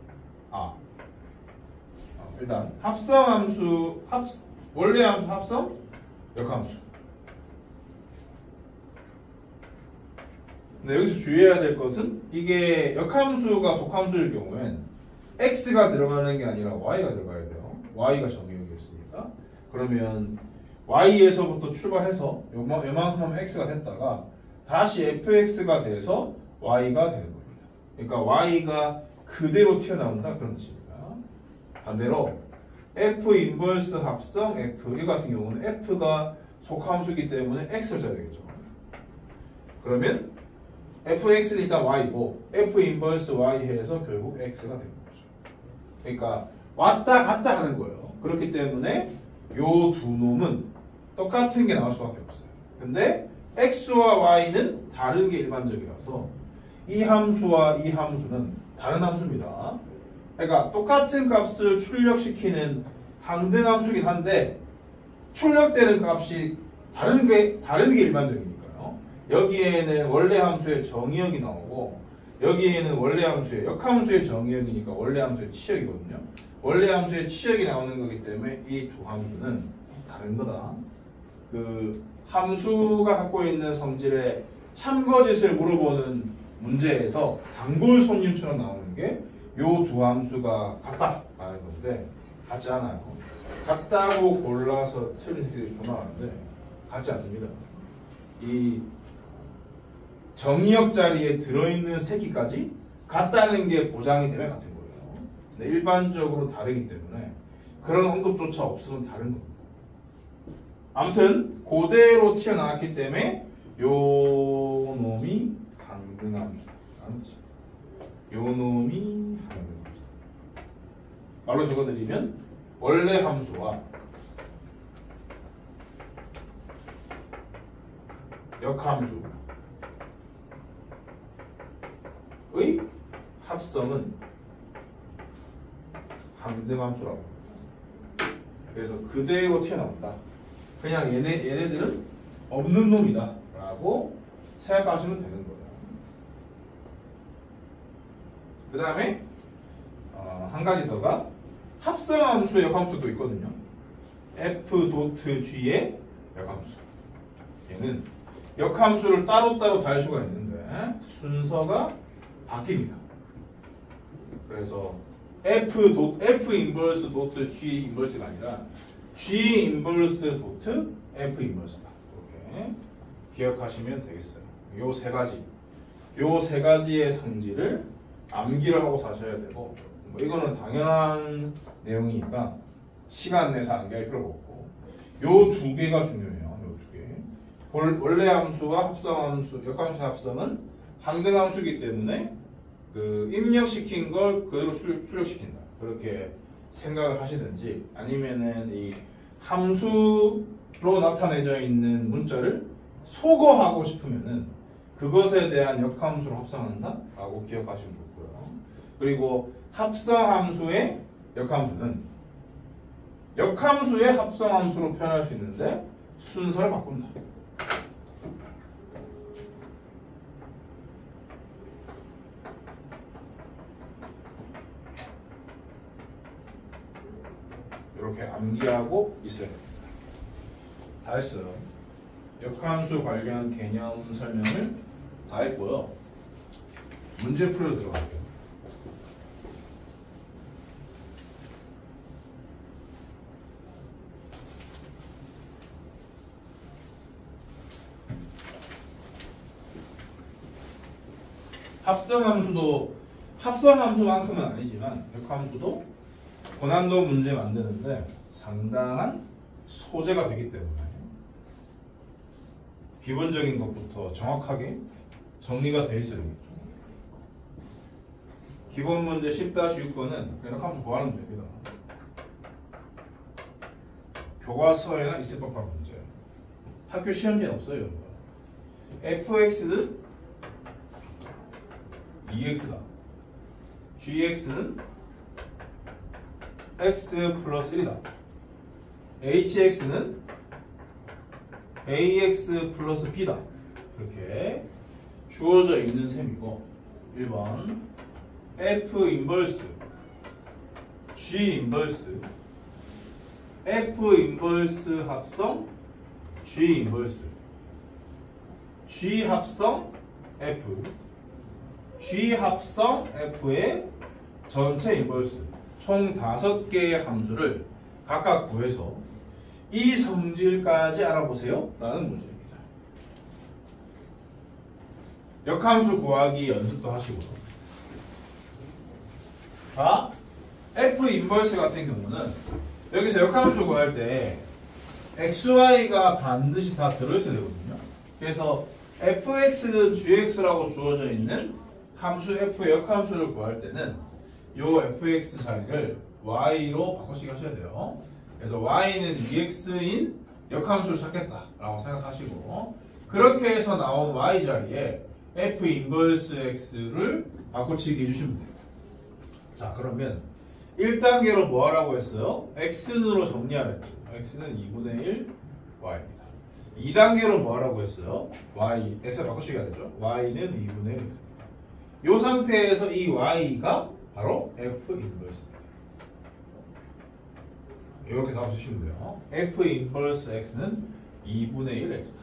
일단 합성함수 원래 함수 합성 역함수. 근데 여기서 주의해야 될 것은 이게 역함수가 속함수일 경우엔 x가 들어가는 게 아니라 y가 들어가야 돼요. y가 정의역이었으니까. 그러면 y에서부터 출발해서 요만큼 하면 x가 됐다가 다시 fx가 돼서 y가 되는 겁니다. 그러니까 y가 그대로 튀어나온다 그런 뜻입니다. 반대로 f 인버스 합성 f 이 같은 경우는 f가 속함수이기 때문에 x를 써야 되겠죠. 그러면 fx는 일단 y고 f 인버스 y 해서 결국 x가 되는 거죠. 그러니까 왔다 갔다 하는 거예요. 그렇기 때문에 요 두 놈은 똑같은 게 나올 수밖에 없어요. 근데 x와 y는 다른 게 일반적이라서 이 함수와 이 함수는 다른 함수입니다. 그러니까 똑같은 값을 출력시키는 항등함수긴 한데 출력되는 값이 다른 게 일반적이니까요. 여기에는 원래 함수의 정의역이 나오고 여기에는 원래 함수의 역함수의 정의역이니까 원래 함수의 치역이거든요. 원래 함수의 치역이 나오는 거기 때문에 이 두 함수는 다른 거다. 그 함수가 갖고 있는 성질의 참거짓을 물어보는 문제에서 단골 손님처럼 나오는 게 요 두 함수가 같다 라는 건데 같지 않아요. 같다고 골라서 틀린 새끼들이 존나 많은데 같지 않습니다. 이 정의역 자리에 들어있는 새끼까지 같다는 게 보장이 되면 같은 거예요. 근데 일반적으로 다르기 때문에 그런 언급조차 없으면 다른 겁니다. 아무튼 그대로 튀어나왔기 때문에 요 놈이 항등함수다. 요 놈이 항등함수다. 말로 적어드리면 원래 함수와 역함수의 합성은 항등함수라고 합니다. 그래서 그대로 튀어나온다. 그냥 얘네들은 없는 놈이다 라고 생각하시면 되는 거예요. 그 다음에 한 가지 더가 합성함수의 역함수도 있거든요. f.g의 역함수. 얘는 역함수를 따로따로 달 수가 있는데 순서가 바뀝니다. 그래서 f 인버스 도트 g 인버스가 아니라 g 인버스 도트 f 인버스다. 이렇게 기억하시면 되겠어요. 요 세 가지의 성질을 암기를 하고 사셔야 되고, 뭐 이거는 당연한 내용이니까 시간 내서 암기할 필요가 없고, 요 두 개가 중요해요. 요 두 개. 원래 함수와 합성함수, 역함수 합성은 항등함수이기 때문에 그 입력시킨 걸 그대로 출력시킨다. 그렇게 생각을 하시든지, 아니면은 이 함수로 나타내져 있는 문자를 소거하고 싶으면은 그것에 대한 역함수로 합성한다 라고 기억하시면 좋고요. 그리고 합성함수의 역함수는 역함수의 합성함수로 표현할 수 있는데 순서를 바꾼다. 이렇게 암기하고 있어요. 다 했어요. 역함수 관련 개념 설명을 다 했고요. 문제 풀려 들어갈게요. 합성함수만큼은 아니지만 역함수도 고난도 문제 만드는데 상당한 소재가 되기 때문에 기본적인 것부터 정확하게 정리가 돼 있어야겠죠. 기본 문제 10-6번은 역함수 구하는 문제입니다. 교과서에나 있을 법한 문제예요. 학교 시험지는 없어요. fx는 2x다. gx는 x 플러스 1이다. hx는 ax 플러스 b다. 이렇게 주어져 있는 셈이고 1번 f 인버스 g 인버스 f 인버스 합성 g 인버스 g 합성 f G 합성 F의 전체 인버스 총 5개의 함수를 각각 구해서 이 성질까지 알아보세요 라는 문제입니다. 역함수 구하기 연습도 하시고요. 자, F 인버스 같은 경우는 여기서 역함수 구할 때 XY가 반드시 다 들어있어야 되거든요. 그래서 fx는 gx라고 주어져 있는 함수 f의 역함수를 구할 때는 이 fx 자리를 y로 바꿔치기 하셔야 돼요. 그래서 y는 2x인 역함수를 찾겠다라고 생각하시고 그렇게 해서 나온 y 자리에 f 인버스 x를 바꿔치기 해주시면 돼요. 자, 그러면 1단계로 뭐 하라고 했어요? x는으로 정리하랬죠. x는 2분의 1 y입니다. 2단계로 뭐 하라고 했어요? y, x를 바꿔치기 하랬죠. y는 2분의 1 x. 이 상태에서 이 y가 바로 f 인버스입니다. 이렇게 답 주시면 돼요. f 인버스 x는 2분의 1 x다.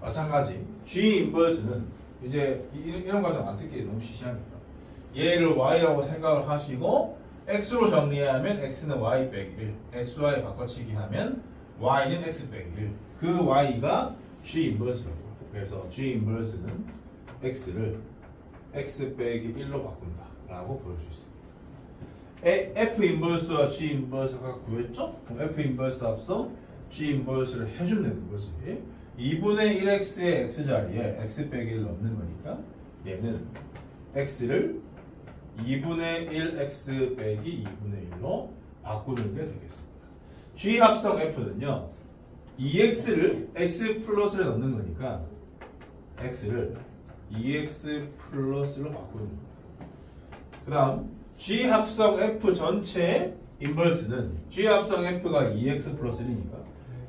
마찬가지 g 인버스는 이제 이런 과정 안 쓸게 너무 시시하니까 얘를 y라고 생각을 하시고 x로 정리하면 x는 y 빼기 1, xy 바꿔치기 하면 y는 x 빼기 1. 그 y가 g 인버스라고. 그래서 g 인버스는 x를 x 빼기 1로 바꾼다 라고 볼 수 있습니다. f 인버스와 g 인버스가 구했죠? 그럼 f 인버스 합성 g 인버스를 해주면 되는 거지. 2분의 1x의 x 자리에 x 빼기 1 넣는 거니까 얘는 x를 2분의 1x 빼기 2분의 1로 바꾸는 게 되겠습니다. g 합성 f는요 2x를 x 플러스를 넣는 거니까 x를 2x 플러스로 바꾸는 겁니다. 그 다음 G 합성 F 전체의 인버스는 G 합성 F가 2x 플러스 1이니까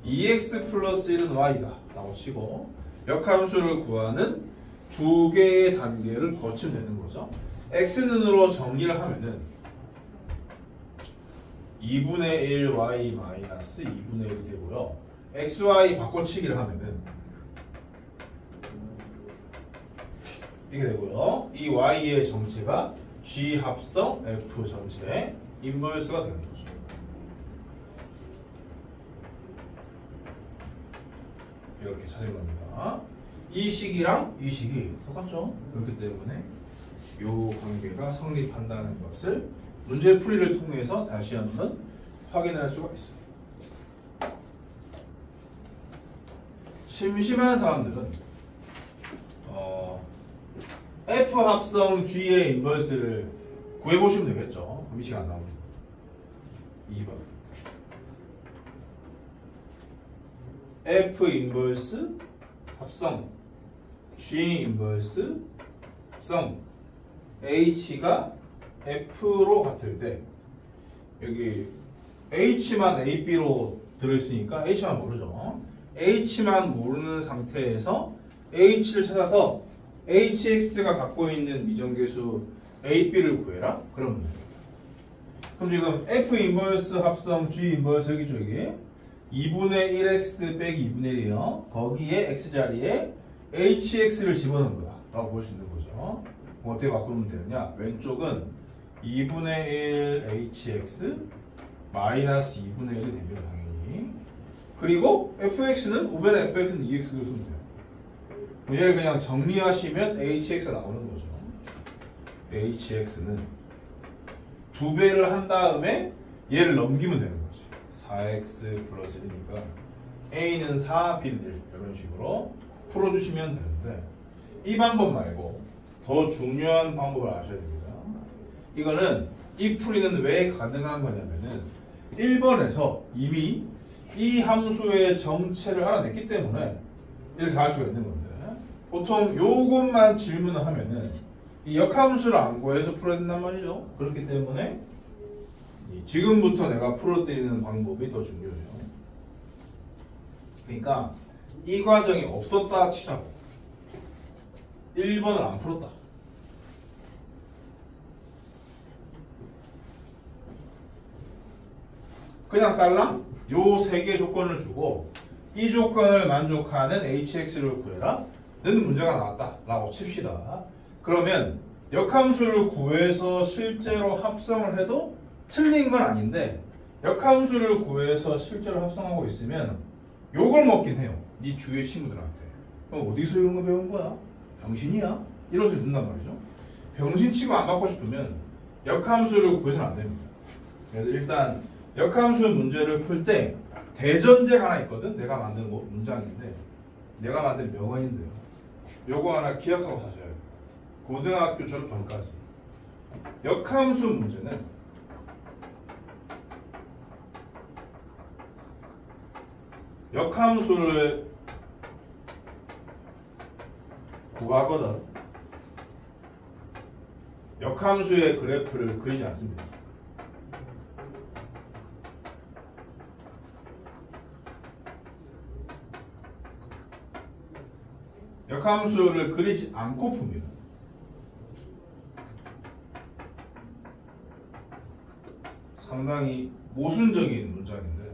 2x 플러스 1은 y다 라고 치고 역함수를 구하는 두 개의 단계를 거치면 되는 거죠. x는으로 정리를 하면은 2분의 1 y 마이너스 2분의 1이 되고요. xy 바꿔치기를 하면은 이렇게 되고요. 이 y의 정체가 g 합성 f 전체의 인버스가 되는 거죠. 이렇게 찾은 겁니다. 이 식이랑 이 식이 똑같죠. 그렇기 때문에 이 관계가 성립한다는 것을 문제 풀이를 통해서 다시 한번 확인할 수가 있어요. 심심한 사람들은 F 합성 G의 인버스를 구해보시면 되겠죠. 그럼 이 시간 안 나옵니다. 2번 F 인버스 합성 G 인버스 합성 H가 F로 같을 때 여기 h만 ab로 들어있으니까 h만 모르죠. h만 모르는 상태에서 h를 찾아서 hx가 갖고 있는 미정계수 ab를 구해라. 그럼 지금 f 인버스 합성 g 인버스 여기죠. 이게 2분의 1x 빼기 2분의 1이요. 거기에 x자리에 hx를 집어넣은 거다 라고 볼 수 있는 거죠. 어떻게 바꾸면 되느냐. 왼쪽은 2분의 1 hx 마이너스 2분의 1이 됩니다. 당연히. 그리고 fx는 5분의 fx는 2x로 쓰면 돼요. 얘를 그냥 정리하시면 hx가 나오는 거죠. hx는 2배를 한 다음에 얘를 넘기면 되는 거지. 4x 플러스 1이니까 a는 4, b는 1 이런 식으로 풀어주시면 되는데 이 방법 말고 더 중요한 방법을 아셔야 됩니다. 이거는 이 풀이는 왜 가능한 거냐면은 1번에서 이미 이 함수의 정체를 알아냈기 때문에 이렇게 할 수가 있는 건데 보통 요것만 질문을 하면은 이 역함수를 안 구해서 풀어야 된단 말이죠. 그렇기 때문에 지금부터 내가 풀어드리는 방법이 더 중요해요. 그러니까 이 과정이 없었다 치자고 1번을 안 풀었다. 그냥 딸랑 요 세 개 조건을 주고 이 조건을 만족하는 hx를 구해라 는 문제가 나왔다 라고 칩시다. 그러면 역함수를 구해서 실제로 합성을 해도 틀린 건 아닌데 역함수를 구해서 실제로 합성하고 있으면 욕을 먹긴 해요. 네 주위의 친구들한테. 어디서 이런 거 배운 거야? 병신이야? 이럴 수 있단 말이죠. 병신 취급 안 받고 싶으면 역함수를 구해서는 안 됩니다. 그래서 일단 역함수 문제를 풀 때 대전제가 하나 있거든. 내가 만든 문장인데 내가 만든 명언인데요. 요거 하나 기억하고 사셔야 돼요. 고등학교 졸업 전까지 역함수 문제는 역함수를 구하거든 역함수의 그래프를 그리지 않습니다. 역함수를 그리지 않고 풉니다. 상당히 모순적인 문장인데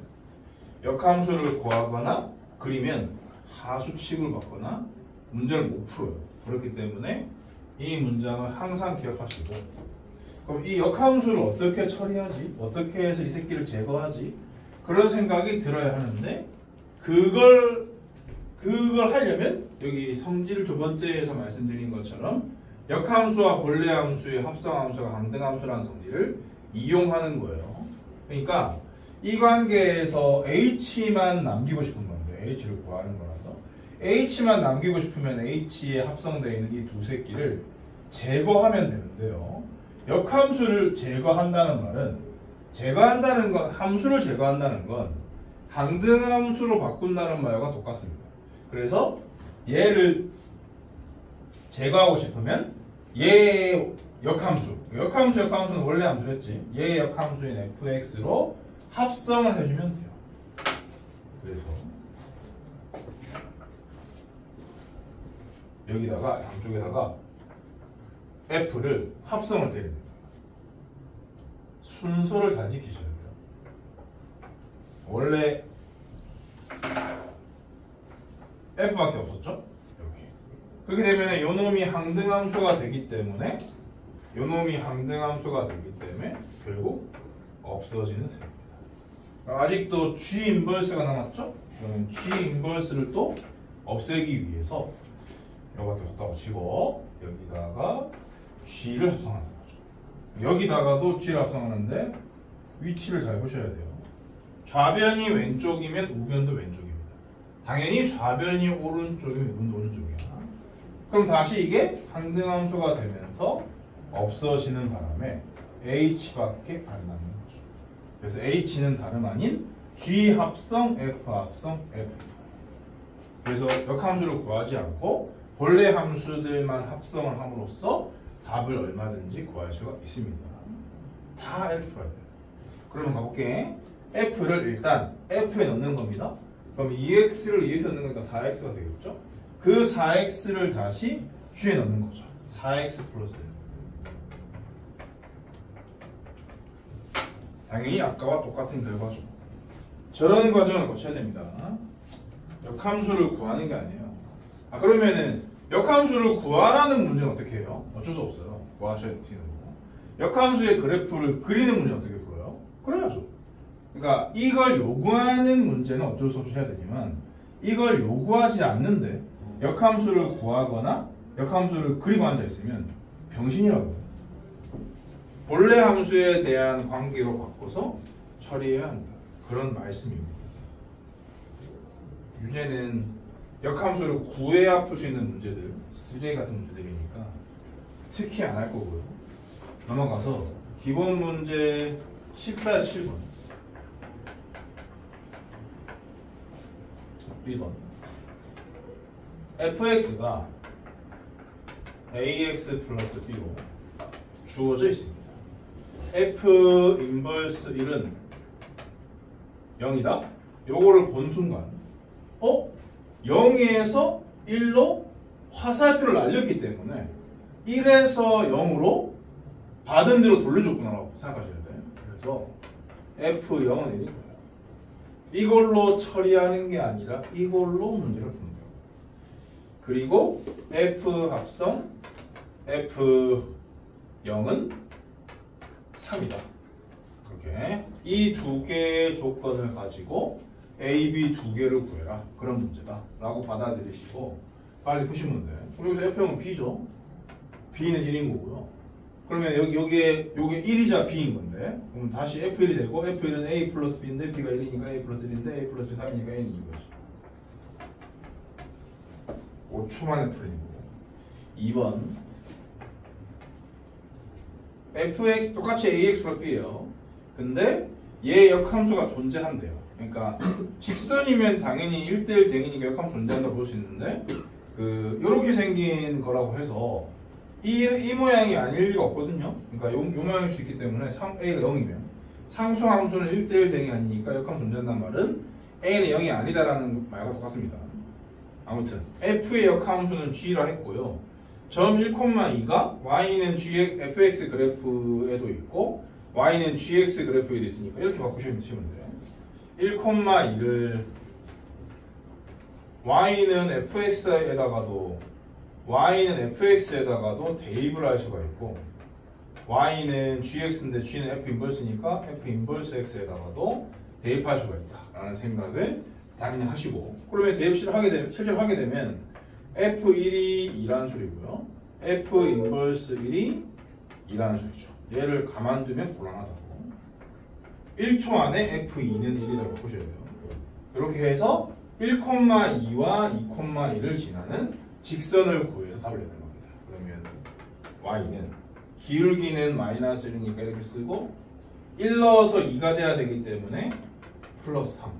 역함수를 구하거나 그리면 하수칙을 받거나 문제를 못 풀어요. 그렇기 때문에 이 문장을 항상 기억하시고 그럼 이 역함수를 어떻게 처리하지? 어떻게 해서 이 새끼를 제거하지? 그런 생각이 들어야 하는데 그걸 하려면 여기 성질 두 번째에서 말씀드린 것처럼 역함수와 본래함수의 합성함수가 강등함수라는 성질을 이용하는 거예요. 그러니까 이 관계에서 h만 남기고 싶은 건데 h를 구하는 거라서 h만 남기고 싶으면 h에 합성되어 있는 이 두 새끼를 제거하면 되는데요. 역함수를 제거한다는 말은 제거한다는 건 함수를 제거한다는 건 강등함수로 바꾼다는 말과 똑같습니다. 그래서 얘를 제거하고 싶으면 얘의 역함수는 원래 함수였지. 얘의 역함수인 fx로 합성을 해주면 돼요. 그래서 여기다가 양쪽에다가 f를 합성을 때립니다. 순서를 잘 지키셔야 돼요. 원래 f밖에 없었죠? 이렇게. 그렇게 되면 요놈이 항등함수가 되기 때문에 결국 없어지는 셈입니다. 아직도 G 인버스가 남았죠? 그러면 G 인버스를 또 없애기 위해서 이거밖에 없다고 치고 여기다가 G를 합성하는 거죠. 여기다가도 G를 합성하는데 위치를 잘 보셔야 돼요. 좌변이 왼쪽이면 우변도 왼쪽입니다. 당연히 좌변이 오른쪽이면 우변도 오른쪽이야. 그럼 다시 이게 항등함수가 되면서 없어지는 바람에 H밖에 안 남는 거죠. 그래서 H는 다름 아닌 G 합성 F 합성 F입니다. 그래서 역함수를 구하지 않고 본래 함수들만 합성을 함으로써 답을 얼마든지 구할 수가 있습니다. 다 이렇게 풀어야 돼요. 그러면 가볼게. f를 일단 f에 넣는 겁니다. 그럼 2x를 2x 넣는 거니까 4x가 되겠죠? 그 4x를 다시 g에 넣는 거죠. 4x 플러스 1. 당연히 아까와 똑같은 결과죠. 저런 과정을 거쳐야 됩니다. 역함수를 구하는 게 아니에요. 그러면은 역함수를 구하라는 문제는 어떻게 해요? 어쩔 수 없어요. 구하셔야 되는 거. 역함수의 그래프를 그리는 문제는 어떻게 풀어요? 그래야죠. 그러니까 이걸 요구하는 문제는 어쩔 수 없이 해야 되지만 이걸 요구하지 않는데 역함수를 구하거나 역함수를 그리고 앉아있으면 병신이라고. 본래 함수에 대한 관계로 바꿔서 처리해야 한다. 그런 말씀입니다. 유제는 역함수를 구해야 풀 수 있는 문제들, 수제 같은 문제들이니까 특히 안 할 거고요. 넘어가서 기본 문제 10-7번 1번 fx가 ax 플러스 b로 주어져 있습니다. f 인버스 1은 0이다. 요거를 본 순간 0에서 1로 화살표를 날렸기 때문에 1에서 0으로 받은 대로 돌려줬구나라고 생각하셔야 돼요. 그래서 f0은 1인 거예요. 이걸로 처리하는 게 아니라 이걸로 문제를 푸는 거예요. 그리고 f 합성 f0은 3이다. 이렇게 이 두 개의 조건을 가지고 A, B 두 개를 구해라. 그런 문제다. 라고 받아들이시고 빨리 푸시면 돼요. 그럼 여기서 F형은 B죠. B는 1인 거고요. 그러면 요게 1이자 B인 건데 그럼 다시 F1이 되고 F1은 A 플러스 B인데 B가 1이니까 A 플러스 1인데 A 플러스 B 3이니까 N인 거지. 5초 만에 풀린 거고. 2번 fx 똑같이 ax 플러스 b예요. 근데 얘 역함수가 존재한대요. 그러니까 직선이면 당연히 1대1 대응이니까 역함수 존재한다고 볼 수 있는데 요렇게 생긴 거라고 해서 이 모양이 아닐 리가 없거든요. 그러니까 요 모양일 수 있기 때문에 a가 0이면 상수함수는 1대1 대응이 아니니까 역함수 존재한다는 말은 a는 0이 아니다라는 말과 똑같습니다. 아무튼 f의 역함수는 g라 했고요. 점 1,2가 y는 fx 그래프에도 있고 y는 gx 그래프에도 있으니까 이렇게 바꾸시면 돼요. 1,2를 y는 fx에다가도 대입을 할 수가 있고 y는 gx인데 g는 f 인버스니까 f 인버스 x에다가도 대입할 수가 있다 라는 생각을 당연히 하시고 그러면 대입 실제로 하게 되면 f1이 2라는 소리고요. f 인버스 1이 2라는 소리죠. 얘를 가만두면 곤란하다고. 1초 안에 f2는 1이라고 보셔야 돼요. 이렇게 해서 1,2와 2,1을 지나는 직선을 구해서 답을 내는 겁니다. 그러면 y는 기울기는 마이너스 1이니까 이렇게 쓰고 1 넣어서 2가 돼야 되기 때문에 플러스 3.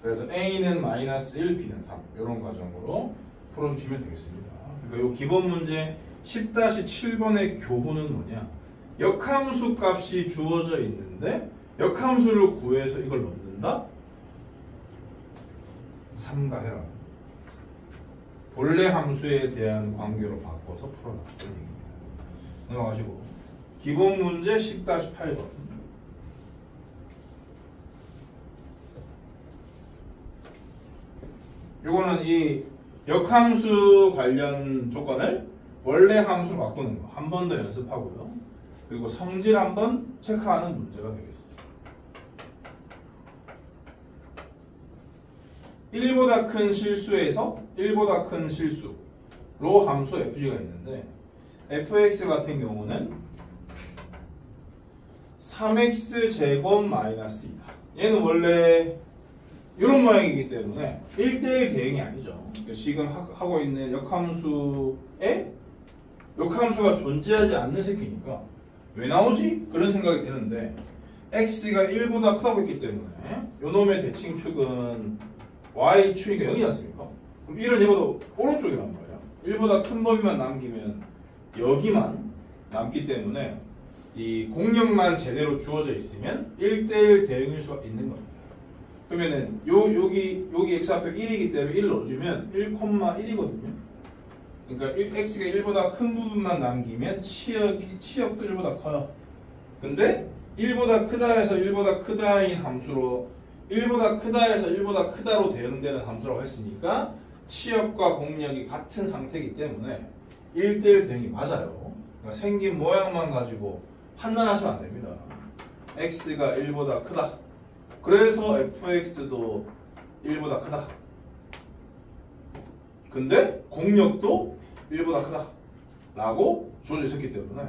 그래서 a는 마이너스 1, b는 3 이런 과정으로 풀어주시면 되겠습니다. 그러니까 이 기본 문제 10-7번의 교훈은 뭐냐? 역함수 값이 주어져 있는데 역함수를 구해서 이걸 넣는다? 삼가해라. 본래 함수에 대한 관계로 바꿔서 풀어라. 넘어가시고 기본 문제 10-8번 요거는 이 역함수 관련 조건을 원래 함수로 바꾸는 거 한 번 더 연습하고요. 그리고 성질 한번 체크하는 문제가 되겠습니다. 1보다 큰 실수에서 1보다 큰 실수로 함수 fg가 있는데 fx 같은 경우는 3x 제곱 마이너스 2다. 얘는 원래 이런 모양이기 때문에 1대1 대응이 아니죠. 그러니까 지금 하고 있는 역함수에 역함수가 존재하지 않는 새끼니까 왜 나오지? 그런 생각이 드는데 x가 1보다 크다고 했기 때문에 요놈의 대칭축은 y축이니까 0이지 않습니까? 그럼 1은 얘보다 오른쪽이란 말이야. 1보다 큰 범위만 남기면 여기만 남기 때문에 이 공역만 제대로 주어져 있으면 1대1 대응일 수가 있는 겁니다. 그러면은 여기 x 앞에 1이기 때문에 1 넣어주면 1,1이거든요. 그러니까 x가 1보다 큰 부분만 남기면 치역도 1보다 커요. 근데 1보다 크다에서 1보다 크다인 함수로 1보다 크다에서 1보다 크다로 대응되는 함수라고 했으니까 치역과 공역이 같은 상태이기 때문에 1대1 대응이 맞아요. 그러니까 생긴 모양만 가지고 판단하시면 안 됩니다. x가 1보다 크다. 그래서 fx도 1보다 크다. 근데 공역도 1보다 크다. 라고 주어져 있었기 때문에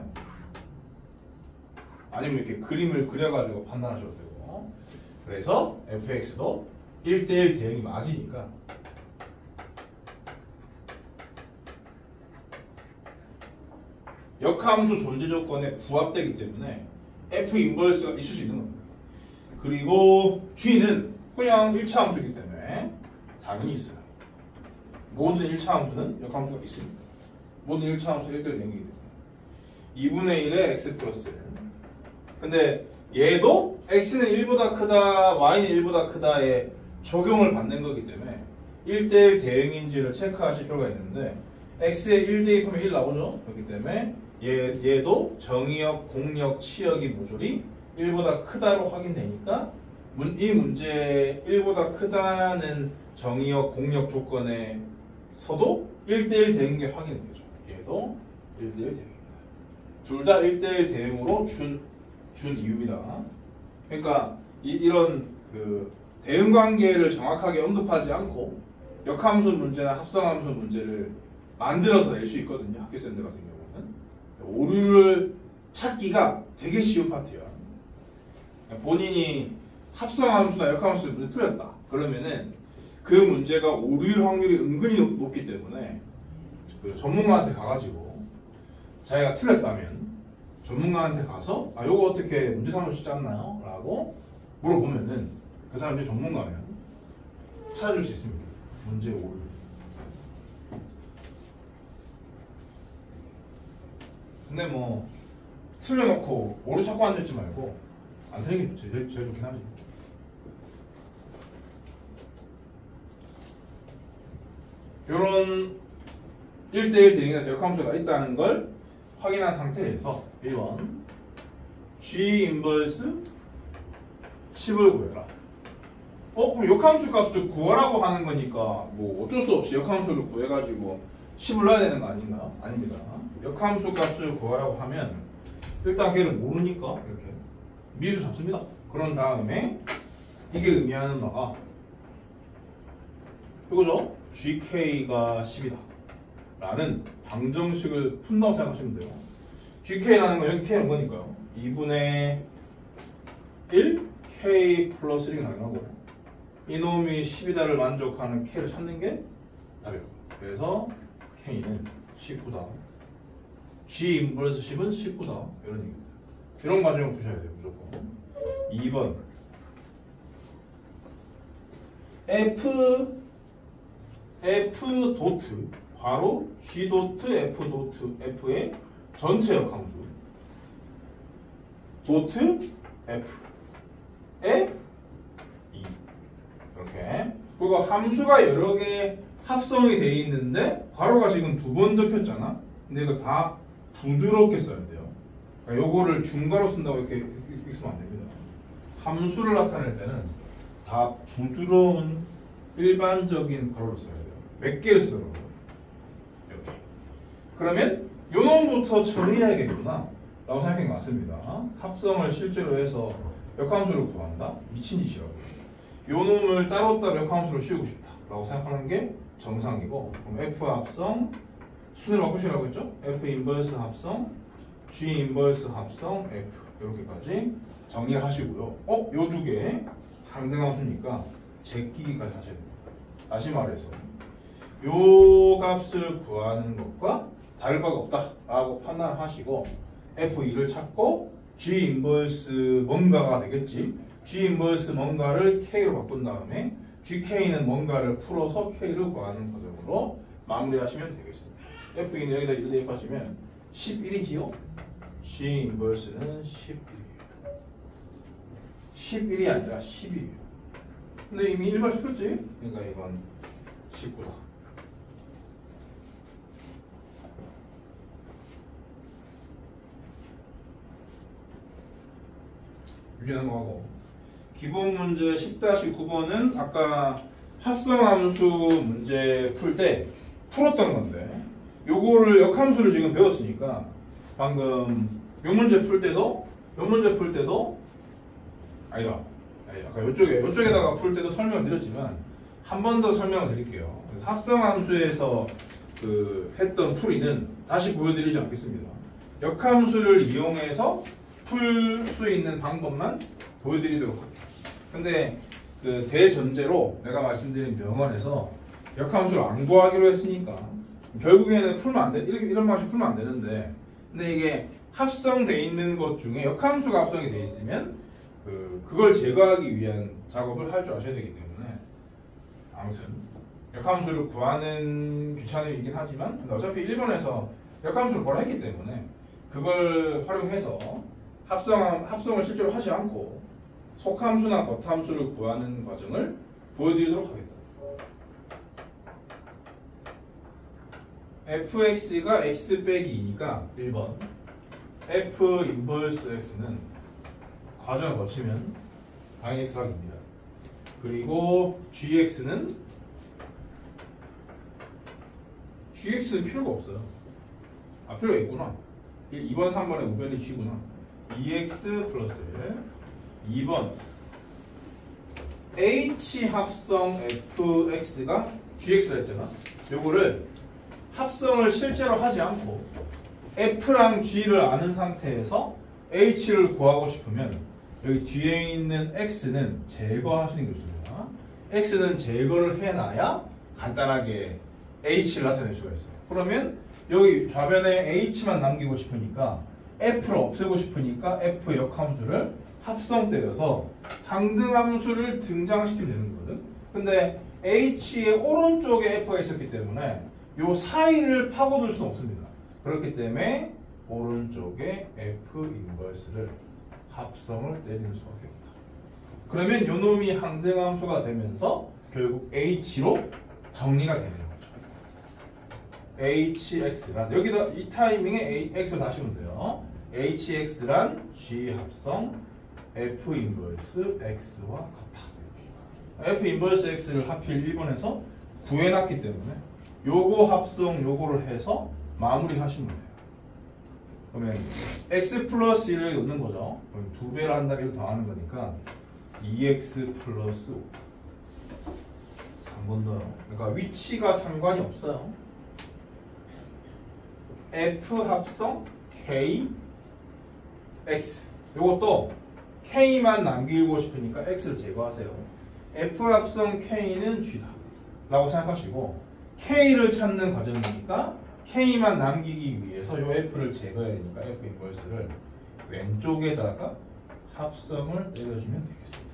아니면 이렇게 그림을 그려가지고 판단하셔도 되고 그래서 fx도 1대1 대응이 맞으니까 역함수 존재 조건에 부합되기 때문에 f 인버스가 있을 수 있는 겁니다. 그리고 g는 그냥 1차 함수이기 때문에 당연히 있어요. 모든 1차 함수는 역함수가 있습니다. 모든 1차 함수 1대1 대응이기 때문에 2분의 1의 x 플러스 1. 근데 얘도 x는 1보다 크다, y는 1보다 크다에 적용을 받는 거기 때문에 1대1 대응인지를 체크하실 필요가 있는데 x에 1 대입하면 1 나오죠. 그렇기 때문에 얘도 정의역, 공역, 치역이 모조리 1보다 크다로 확인되니까 이 문제 1보다 크다는 정의역, 공역 조건에서도 1대1 대응인 게 확인이 되죠. 얘도 1대1 대응입니다. 둘 다 1대1 대응으로 준 이유입니다. 그러니까 이런 그 대응 관계를 정확하게 언급하지 않고 역함수 문제나 합성함수 문제를 만들어서 낼 수 있거든요. 학교생들 같은 경우는 오류를 찾기가 되게 쉬운 파트야. 본인이 합성함수나 역함수 문제 틀렸다 그러면은 그 문제가 오류일 확률이 은근히 높기 때문에 그 전문가한테 가가지고 자기가 틀렸다면 전문가한테 가서 요거 어떻게 문제 삼을 수 있지 않나요? 라고 물어보면은 그 사람이 전문가면 찾아줄 수 있습니다. 문제 오류. 근데 뭐 틀려놓고 오류 찾고 앉아있지 말고 안 틀린 게 제일 좋긴 하지. 요런 1대1 대응에서 역함수가 있다는 걸 확인한 상태에서 1번 G 인버스 10을 구해라. 그럼 역함수 값을 구하라고 하는 거니까 뭐 어쩔 수 없이 역함수를 구해가지고 10을 넣어야 되는 거 아닌가요? 아닙니다. 역함수 값을 구하라고 하면 일단 걔를 모르니까 이렇게 미수 잡습니다. 그런 다음에 이게 의미하는 바가 이거죠. GK가 10이다 라는 방정식을 푼다고 생각하시면 돼요. GK라는 건 여기 K는 뭐니까요? 2분의 1 K 플러스 1이 나오고 이놈이 10이다를 만족하는 K를 찾는 게 답이에요. 그래서 K는 19다. G 인버스 10은 19다. 이런 얘기입니다. 이런 과정을 푸셔야 돼요. 무조건. 2번 F 도트 바로 G 도트 F 도트 F의 전체 역함수 도트 F에 2 이렇게. 그리고 함수가 여러 개 합성이 돼 있는데 괄호가 지금 두 번 적혔잖아. 근데 이거 다 부드럽게 써야 돼요. 그러니까 요거를 중괄호 쓴다고 이렇게 쓰면 안 됩니다. 함수를 나타낼 때는 다 부드러운 일반적인 괄호를 써야 돼요. 몇 개를 쓰더라고요. 이렇게. 그러면 요 놈부터 처리해야겠구나 라고 생각한 게 맞습니다. 합성을 실제로 해서 역함수를 구한다? 미친 짓이라고. 요 놈을 따로따로 역함수로 씌우고 싶다 라고 생각하는 게 정상이고, 그럼 F 합성 순으로 바꾸시라고 했죠? F 인버스 합성 G 인버스 합성 F 이렇게까지 정리를 하시고요. 요 두 개 상등함수니까 제끼기까지 하셔야 됩니다. 다시 말해서 요 값을 구하는 것과 다를 바가 없다 라고 판단하시고 F2를 찾고 G 인버스 뭔가가 되겠지. G 인버스 뭔가를 K로 바꾼 다음에 GK는 뭔가를 풀어서 K를 구하는 과정으로 마무리하시면 되겠습니다. F2는 여기다 1 대입하시면 11이지요. G 인버스는 11이에요. 11이 아니라 10이에요. 근데 이미 1번 풀었지? 그러니까 이건 19다. 유지 넘어가고 기본 문제 10-9번은 아까 합성함수 문제 풀 때 풀었던 건데 요거를 역함수를 지금 배웠으니까 방금 요 문제 풀 때도 아니다. 아까 요쪽에다가 풀 때도 설명을 드렸지만 한 번 더 설명을 드릴게요. 그래서 합성함수에서 그 했던 풀이는 다시 보여드리지 않겠습니다. 역함수를 이용해서 풀 수 있는 방법만 보여드리도록 할게요. 근데 그 대전제로 내가 말씀드린 명언에서 역함수를 안 구하기로 했으니까 결국에는 풀면 안 돼. 이런 방식 풀면 안 되는데 근데 이게 합성돼 있는 것 중에 역함수가 합성이 돼 있으면 그걸 제거하기 위한 작업을 할 줄 아셔야 되기 때문에 아무튼 역함수를 구하는 귀찮음이긴 하지만 근데 어차피 1번에서 역함수를 뭐라 했기 때문에 그걸 활용해서 합성을 실제로 하지 않고 속함수나 겉함수를 구하는 과정을 보여드리도록 하겠다. fx가 x 빼기 2가 1번 f 인버스 x는 과정을 거치면 당연히 x각입니다. 그리고 gx는 필요가 없어요. 필요가 있구나. 2번 3번의 우변이 g구나. 2x 플러스 2번 h 합성 fx가 gx라 했잖아. 요거를 합성을 실제로 하지 않고 f랑 g를 아는 상태에서 h를 구하고 싶으면 여기 뒤에 있는 x는 제거하시는 게 좋습니다. x는 제거를 해놔야 간단하게 h를 나타낼 수가 있어요. 그러면 여기 좌변에 h만 남기고 싶으니까 f를 없애고 싶으니까 f 역함수를 합성 때려서 항등함수를 등장시키면 되는 거거든. 근데 h의 오른쪽에 f가 있었기 때문에 요 사이를 파고들 수는 없습니다. 그렇기 때문에 오른쪽에 f 인버스를 합성을 때리는 수밖에 없다. 그러면 요 놈이 항등함수가 되면서 결국 h로 정리가 되는 거죠. hx란 여기다 이 타이밍에 x 다시면 돼요. hx란 g 합성 f 인버스 x와 같다. f 인버스 x를 하필 1번에서 구해놨기 때문에 요거 합성 요거를 해서 마무리 하시면 돼요. 그러면 x 플러스 1을 넣는 거죠. 그럼 2배를 한다고 해서 더하는 거니까 2x 플러스 5. 3번 더요. 그러니까 위치가 상관이 없어요. f 합성 k x 요것도 k만 남기고 싶으니까 x를 제거하세요. f 합성 k는 g다 라고 생각하시고 k를 찾는 과정이니까 k만 남기기 위해서 요 f를 제거해야 되니까 f 인버스를 왼쪽에다가 합성을 때려주면 되겠습니다.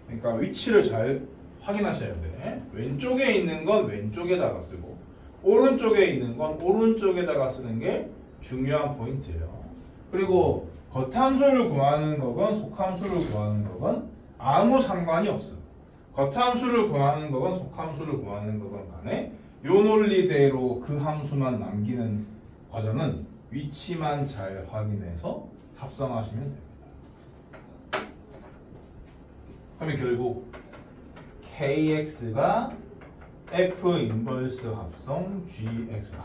그러니까 위치를 잘 확인하셔야 돼. 왼쪽에 있는 건 왼쪽에다가 쓰고 오른쪽에 있는 건 오른쪽에다가 쓰는 게 중요한 포인트예요. 그리고 겉함수를 구하는 거건 속함수를 구하는 거건 아무 상관이 없어요. 겉함수를 구하는 거건 속함수를 구하는 거건 간에 요 논리대로 그 함수만 남기는 과정은 위치만 잘 확인해서 합성하시면 됩니다. 그러면 결국 kx가 f 인버스 합성 gx다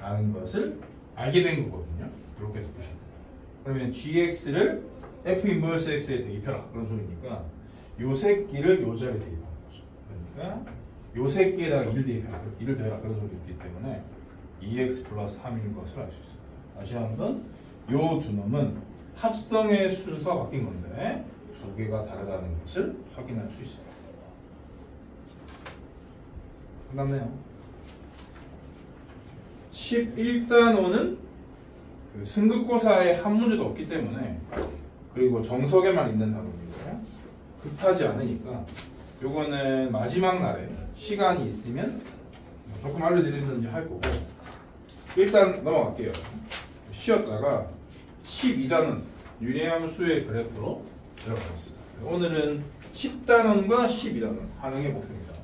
라는 것을 알게 된 거거든요. 이렇게 해서 보시면 돼요. 그러면 gx를 f 인버스 x에 대입해라 그런 소리니까 요 새끼를 요 자리에 대입하는 거죠. 그러니까 요 새끼에다가 1을 대입해라 1을 더해라 그런 소리였기 때문에 2x 플러스 3인 것을 알 수 있습니다. 다시 한번 요 두 놈은 합성의 순서가 바뀐 건데 두 개가 다르다는 것을 확인할 수 있습니다. 끝났네요. 11단원은 그 승급고사에 한 문제도 없기 때문에 그리고 정석에만 있는 단원이고요. 급하지 않으니까 요거는 마지막 날에 시간이 있으면 조금 알려드리든지 할 거고 일단 넘어갈게요. 쉬었다가 12단원 유리함수의 그래프로 들어가겠습니다. 오늘은 10단원과 12단원 하는 게 목표입니다.